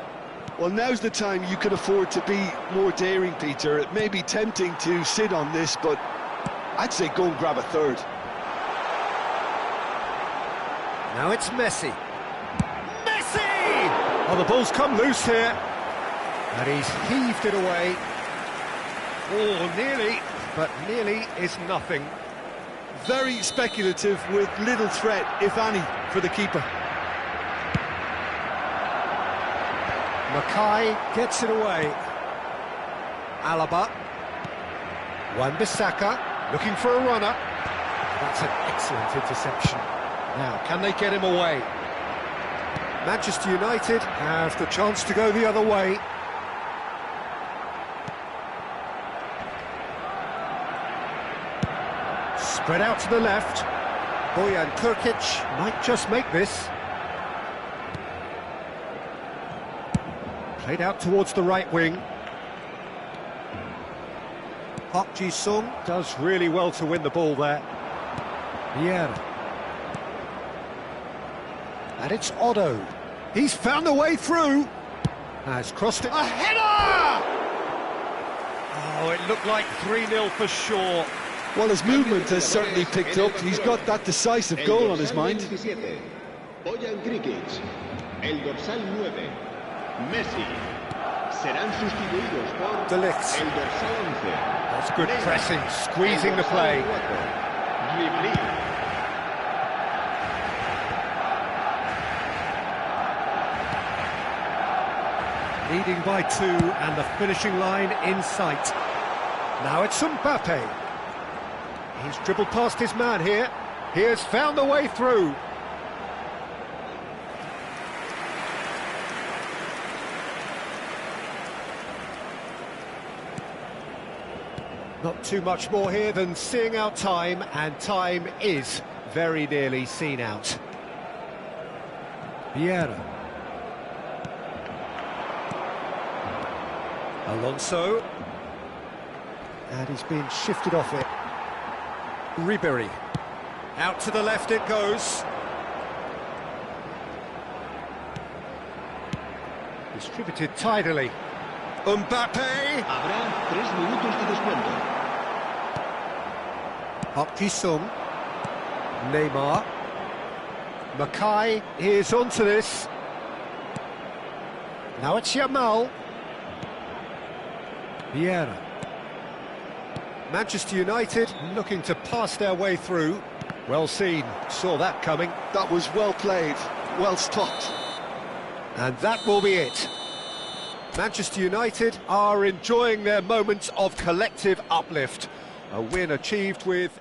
Well, now's the time you can afford to be more daring, Peter. It may be tempting to sit on this, but I'd say go and grab a third. Now it's Messi. Oh, the ball's come loose here. And he's heaved it away. Oh, nearly, but nearly is nothing. Very speculative with little threat, if any, for the keeper. Mackay gets it away. Alaba. Wan-Bissaka looking for a runner. That's an excellent interception. Now, can they get him away? Manchester United have the chance to go the other way. Spread out to the left. Bojan Krkic might just make this. Played out towards the right wing. Park Ji-sung does really well to win the ball there. Vieira. And it's Otto. He's found a way through. Has crossed it. A header! Oh, it looked like 3-0 for sure. Well, his movement has certainly picked up. He's got that decisive goal on his mind. Bojan Krkic, el dorsal 9, Messi, serán sustituidos por De Ligt. el dorsal 11. That's good pressing, squeezing the play. Leading by 2 and the finishing line in sight. Now it's Mbappe. He's dribbled past his man here. He has found a way through. Not too much more here than seeing out time, and time is very nearly seen out. Vieira. Alonso. And he's been shifted off it. Ribery. Out to the left it goes. Distributed tidily. Mbappe. Habrá 3 minutos de descuento. Park Ji-sung. Neymar. Mackay is onto this. Now it's Yamal. Vieira. Manchester United looking to pass their way through. Well seen, saw that coming. That was well played, well stopped. And that will be it. Manchester United are enjoying their moments of collective uplift. A win achieved with...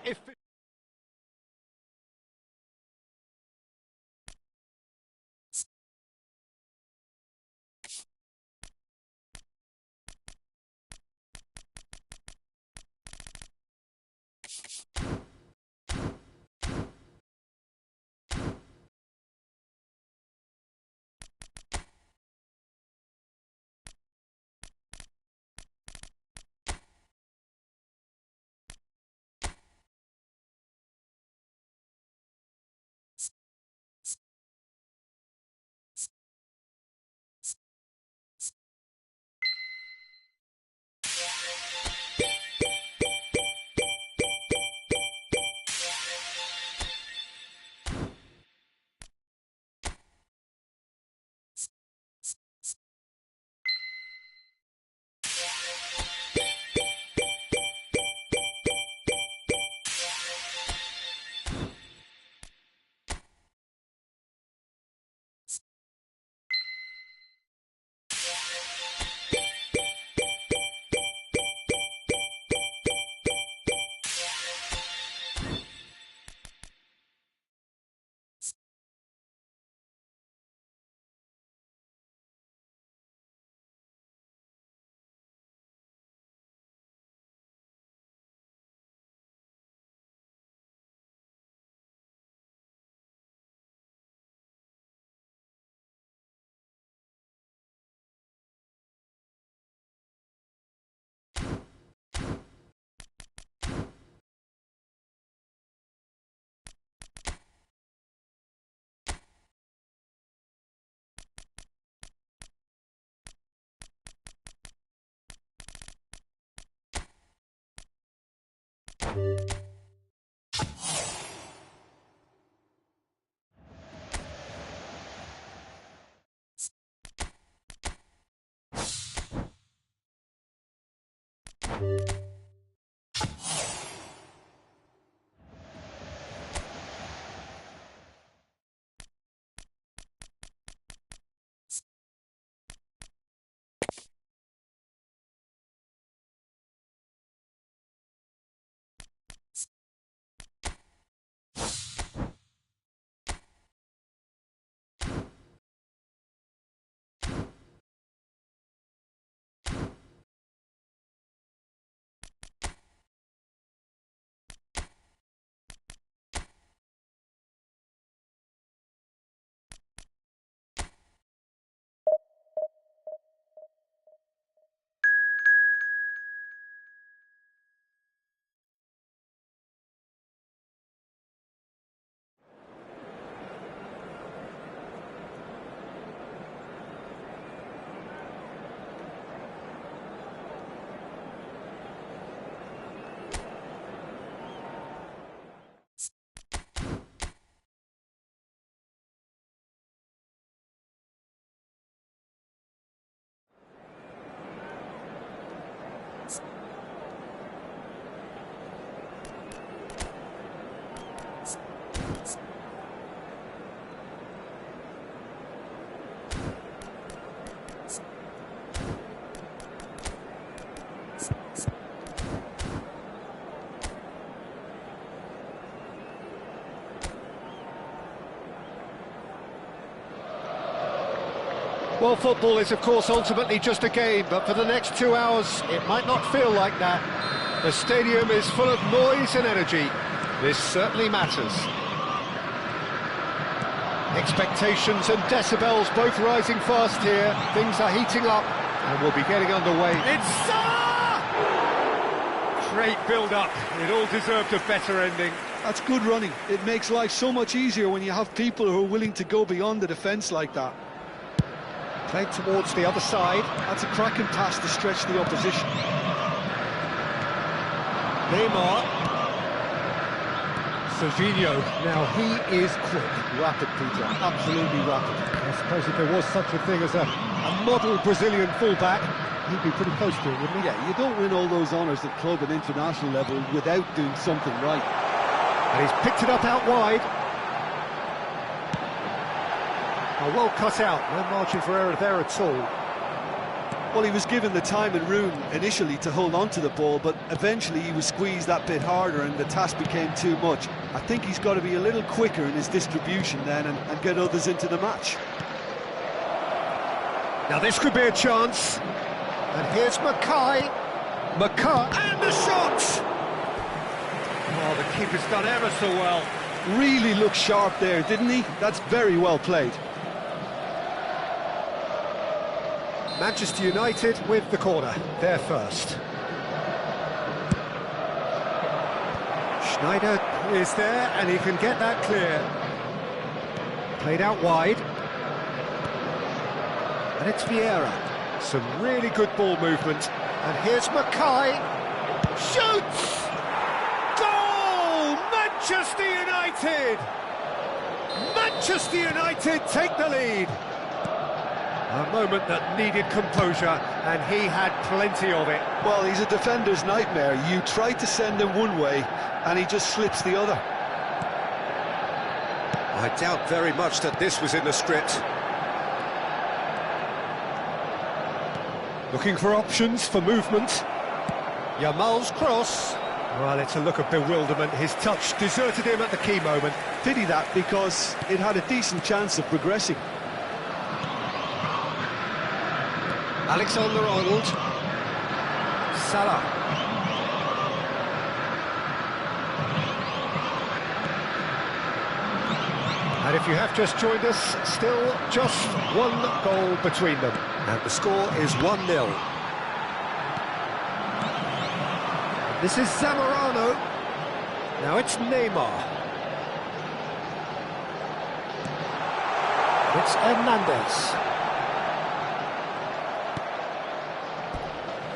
Well, football is, of course, ultimately just a game, but for the next 2 hours, it might not feel like that. The stadium is full of noise and energy. This certainly matters. Expectations and decibels both rising fast here. Things are heating up, and we'll be getting underway. It's great build-up. It all deserved a better ending. That's good running. It makes life so much easier when you have people who are willing to go beyond the defence like that. Played towards the other side. That's a cracking pass to stretch the opposition. Neymar. Serginho. Now he is quick. Rapid, Peter. Absolutely rapid. I suppose if there was such a thing as a model Brazilian fullback, he'd be pretty close to it, wouldn't he? Yeah, you don't win all those honours at club and international level without doing something right. And he's picked it up out wide. Oh, well cut out, no margin for error there at all. Well, he was given the time and room initially to hold on to the ball, but eventually he was squeezed that bit harder and the task became too much. I think he's got to be a little quicker in his distribution then and get others into the match. Now this could be a chance. And here's Mackay. And the shot! Oh, the keeper's done ever so well. Really looked sharp there, didn't he? That's very well played. Manchester United with the corner, they're first. Schneider is there, and he can get that clear. Played out wide. And it's Vieira. Some really good ball movement. And here's Mackay. Shoots! Goal! Manchester United! Manchester United take the lead. A moment that needed composure, and he had plenty of it. Well, he's a defender's nightmare. You try to send him one way, and he just slips the other. I doubt very much that this was in the script. Looking for options for movement. Yamal's cross. Well, it's a look of bewilderment. His touch deserted him at the key moment. Pity that, because it had a decent chance of progressing. Alexander-Arnold. Salah. And if you have just joined us, still just one goal between them. And the score is 1-0. This is Zamorano. Now it's Neymar. It's Hernandez.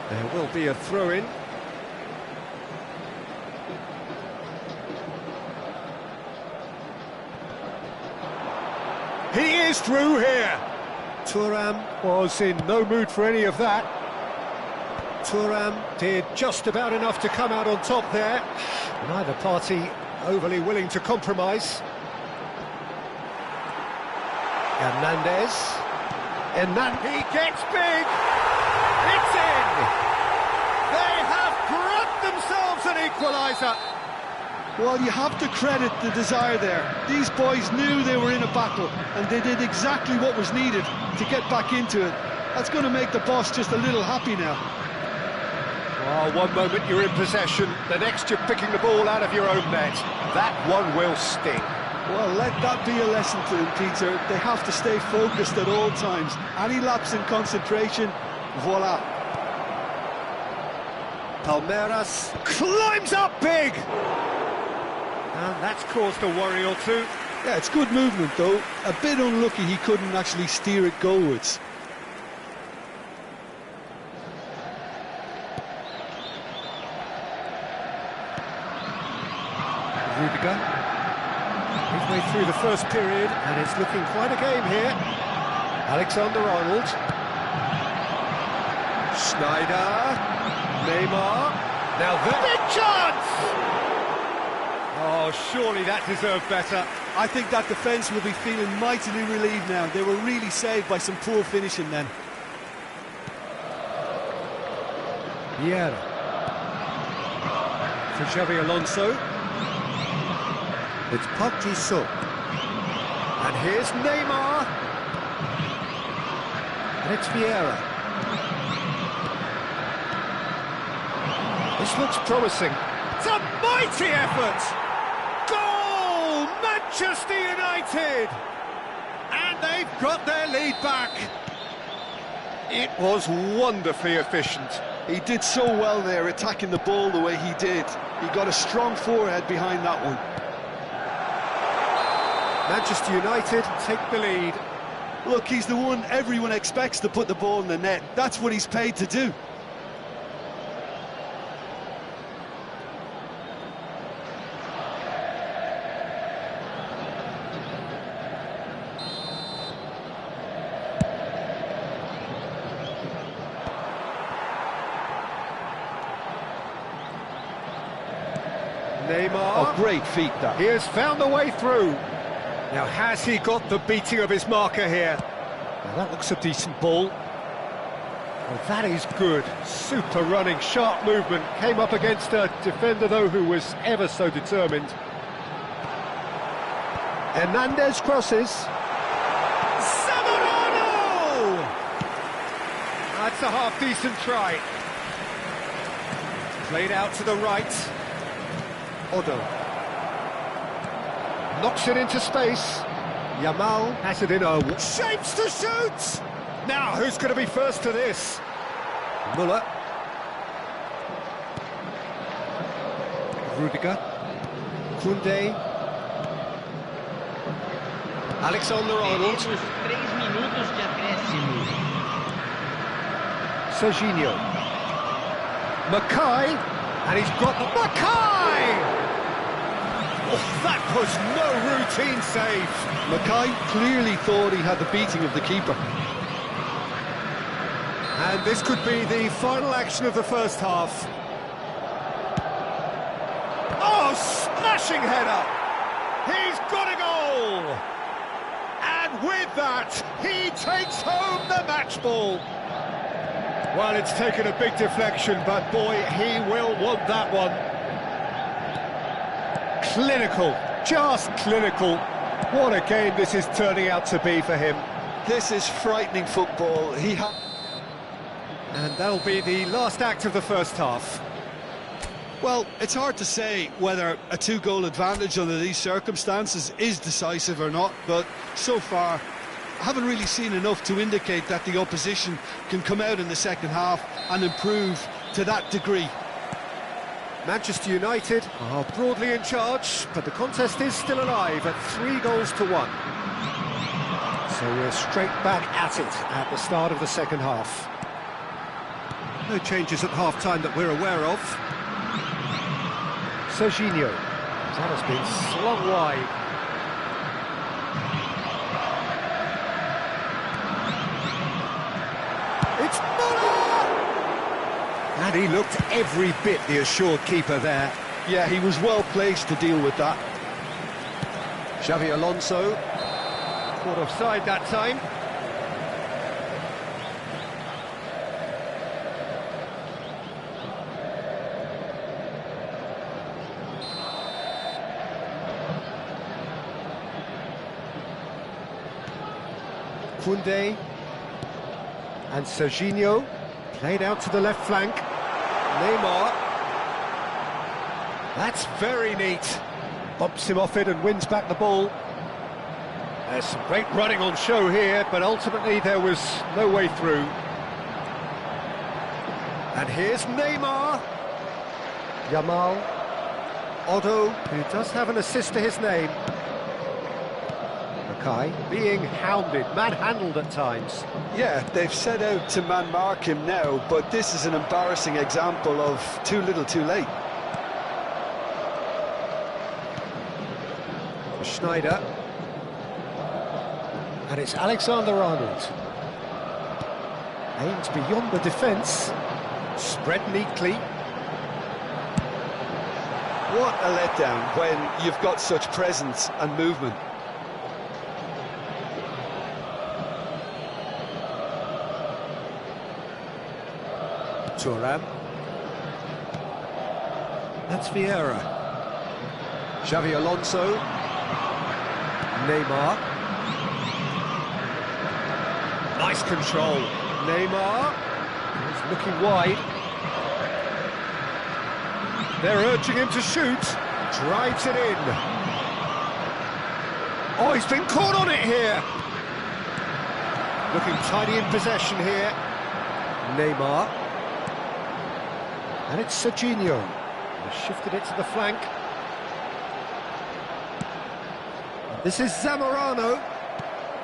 There will be a throw-in. He is through here. Thuram was in no mood for any of that. Thuram did just about enough to come out on top there. Neither party overly willing to compromise. Hernandez. He gets big. It's in! They have grabbed themselves an equaliser. Well, you have to credit the desire there. These boys knew they were in a battle, and they did exactly what was needed to get back into it. That's going to make the boss just a little happy now. Well, one moment you're in possession, the next you're picking the ball out of your own net. That one will sting. Well, let that be a lesson to them, Peter. They have to stay focused at all times. Any lapse in concentration, voila. Palmeiras climbs up big! And that's caused a worry or two. Yeah, it's good movement, though. A bit unlucky he couldn't actually steer it goalwards. Rudiger. Midway through the first period, and it's looking quite a game here. Alexander-Arnold. Schneider. Neymar. Now the big chance! Oh, surely that deserved better. I think that defence will be feeling mightily relieved now. They were really saved by some poor finishing then. Vieira. For Xavi Alonso. It's Pogba. And here's Neymar. And it's Vieira. This looks promising. It's a mighty effort! Goal! Manchester United! And they've got their lead back. It was wonderfully efficient. He did so well there, attacking the ball the way he did. He got a strong forehead behind that one. Manchester United take the lead. Look, he's the one everyone expects to put the ball in the net. That's what he's paid to do. Neymar. A great feat, that. He has found the way through. Now, has he got the beating of his marker here? Now, that looks a decent ball. Well, that is good. Super running, sharp movement. Came up against a defender, though, who was ever so determined. Hernandez crosses. Zamorano! That's a half-decent try. Played out to the right. Odo. Knocks it into space. Yamal has it in a... Shapes to shoot! Now, who's going to be first to this? Muller. Rudiger. Koundé. Alexander-Arnold. Serginho. Mackay. And he's got the... Mackay! Oh, that was no routine save. Mackay clearly thought he had the beating of the keeper. And this could be the final action of the first half. Oh, smashing header! He's got a goal! And with that, he takes home the match ball. Well, it's taken a big deflection, but boy, he will want that one. Clinical, just clinical. What a game this is turning out to be for him. This is frightening football. And that'll be the last act of the first half. Well, it's hard to say whether a two-goal advantage under these circumstances is decisive or not, but so far, I haven't really seen enough to indicate that the opposition can come out in the second half and improve to that degree. Manchester United are broadly in charge, but the contest is still alive at 3-1. So we're straight back at it at the start of the second half. No changes at half-time that we're aware of. Serginho. That has been slung wide. It's Muller! And he looked every bit the assured keeper there. Yeah, he was well placed to deal with that. Xavi Alonso. Caught offside that time. Koundé and Serginho played out to the left flank. Neymar. That's very neat. Bumps him off it and wins back the ball. There's some great running on show here, but ultimately there was no way through. And here's Neymar. Yamal. Odo, who does have an assist to his name. Mackay being hounded, manhandled at times. Yeah, they've set out to man-mark him now, but this is an embarrassing example of too little too late. Schneider. And it's Alexander-Arnold. Aimed beyond the defence. Spread neatly. What a letdown when you've got such presence and movement. Thuram. That's Vieira. Xavi Alonso. Neymar. Nice control. Neymar. He's looking wide. They're urging him to shoot. Drives it in. Oh, he's been caught on it here. Looking tidy in possession here. Neymar. And it's Serginho. He's shifted it to the flank. This is Zamorano.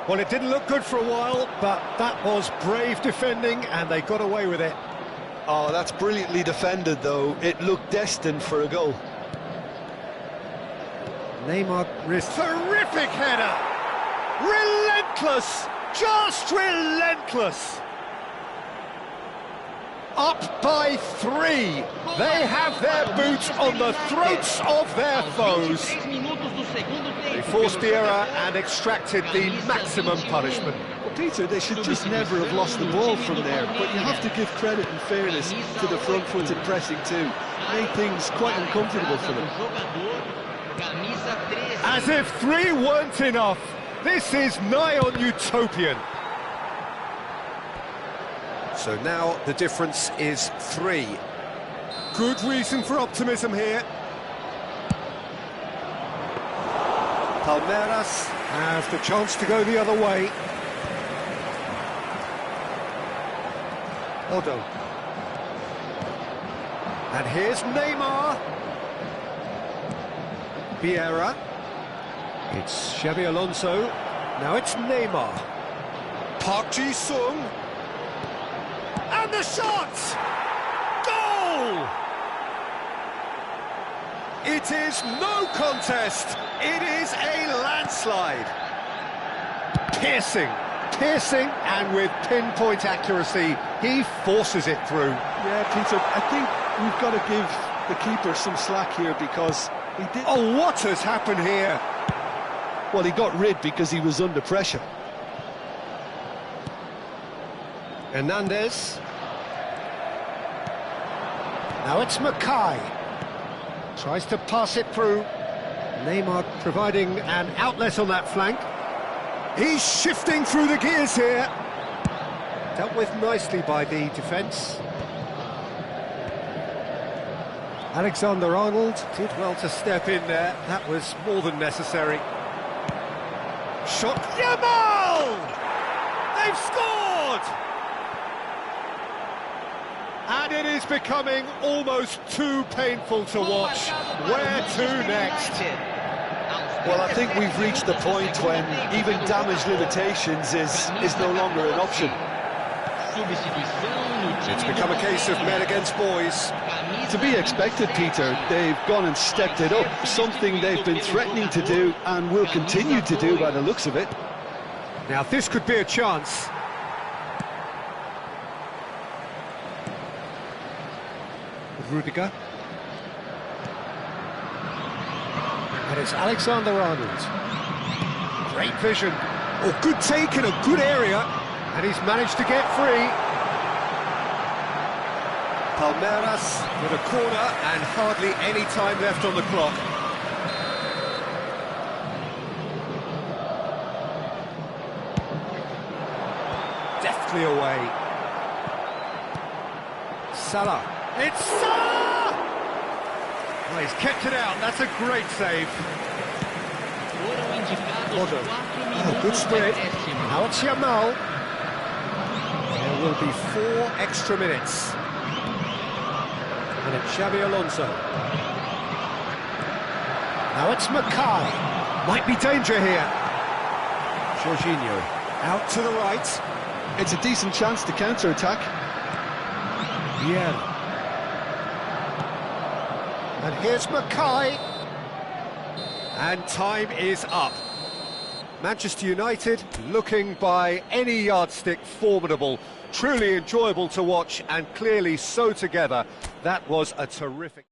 Well, it didn't look good for a while, but that was brave defending, and they got away with it. Oh, that's brilliantly defended, though. It looked destined for a goal. Neymar wrist. Terrific header! Relentless! Just relentless! Up by 3. They have their boots on the throats of their foes. They forced the error and extracted the maximum punishment. Well, Peter, they should just never have lost the ball from there, but you have to give credit and fairness to the front-footed pressing too. Made things quite uncomfortable for them. As if 3 weren't enough. This is nigh on utopian. So now the difference is 3. Good reason for optimism here. Palmeiras have the chance to go the other way. Odo. And here's Neymar. Vieira. It's Xabi Alonso. Now it's Neymar. Park Ji-sung. And the shot! Goal! It is no contest. It is a landslide. Piercing, and with pinpoint accuracy, he forces it through. Yeah, Peter, I think we've got to give the keeper some slack here because he did... Oh, what has happened here? Well, he got rid because he was under pressure. Hernandez. Now it's Mackay. Tries to pass it through. Neymar providing an outlet on that flank. He's shifting through the gears here. Dealt with nicely by the defence. Alexander-Arnold did well to step in there. That was more than necessary. Shot. Yamal! They've scored! And it is becoming almost too painful to watch. Where to next? Well, I think we've reached the point when even damage limitations is no longer an option. It's become a case of men against boys. To be expected, Peter. They've gone and stepped it up, something they've been threatening to do and will continue to do by the looks of it. Now, this could be a chance. Rudiger. And it's Alexander-Arnold. Great vision. Oh, good take in a good area. And he's managed to get free. Palmeiras with a corner and hardly any time left on the clock. Deftly away. Salah. It's Salah! Oh, he's kept it out. That's a great save. Odo. Oh, good sprint. Now it's Yamal. There will be 4 extra minutes. And it's Xabi Alonso. Now it's Mackay. Might be danger here. Jorginho. Out to the right. It's a decent chance to counter-attack. Yeah. And here's Mackay. And time is up. Manchester United looking by any yardstick formidable. Truly enjoyable to watch and clearly so together. That was a terrific...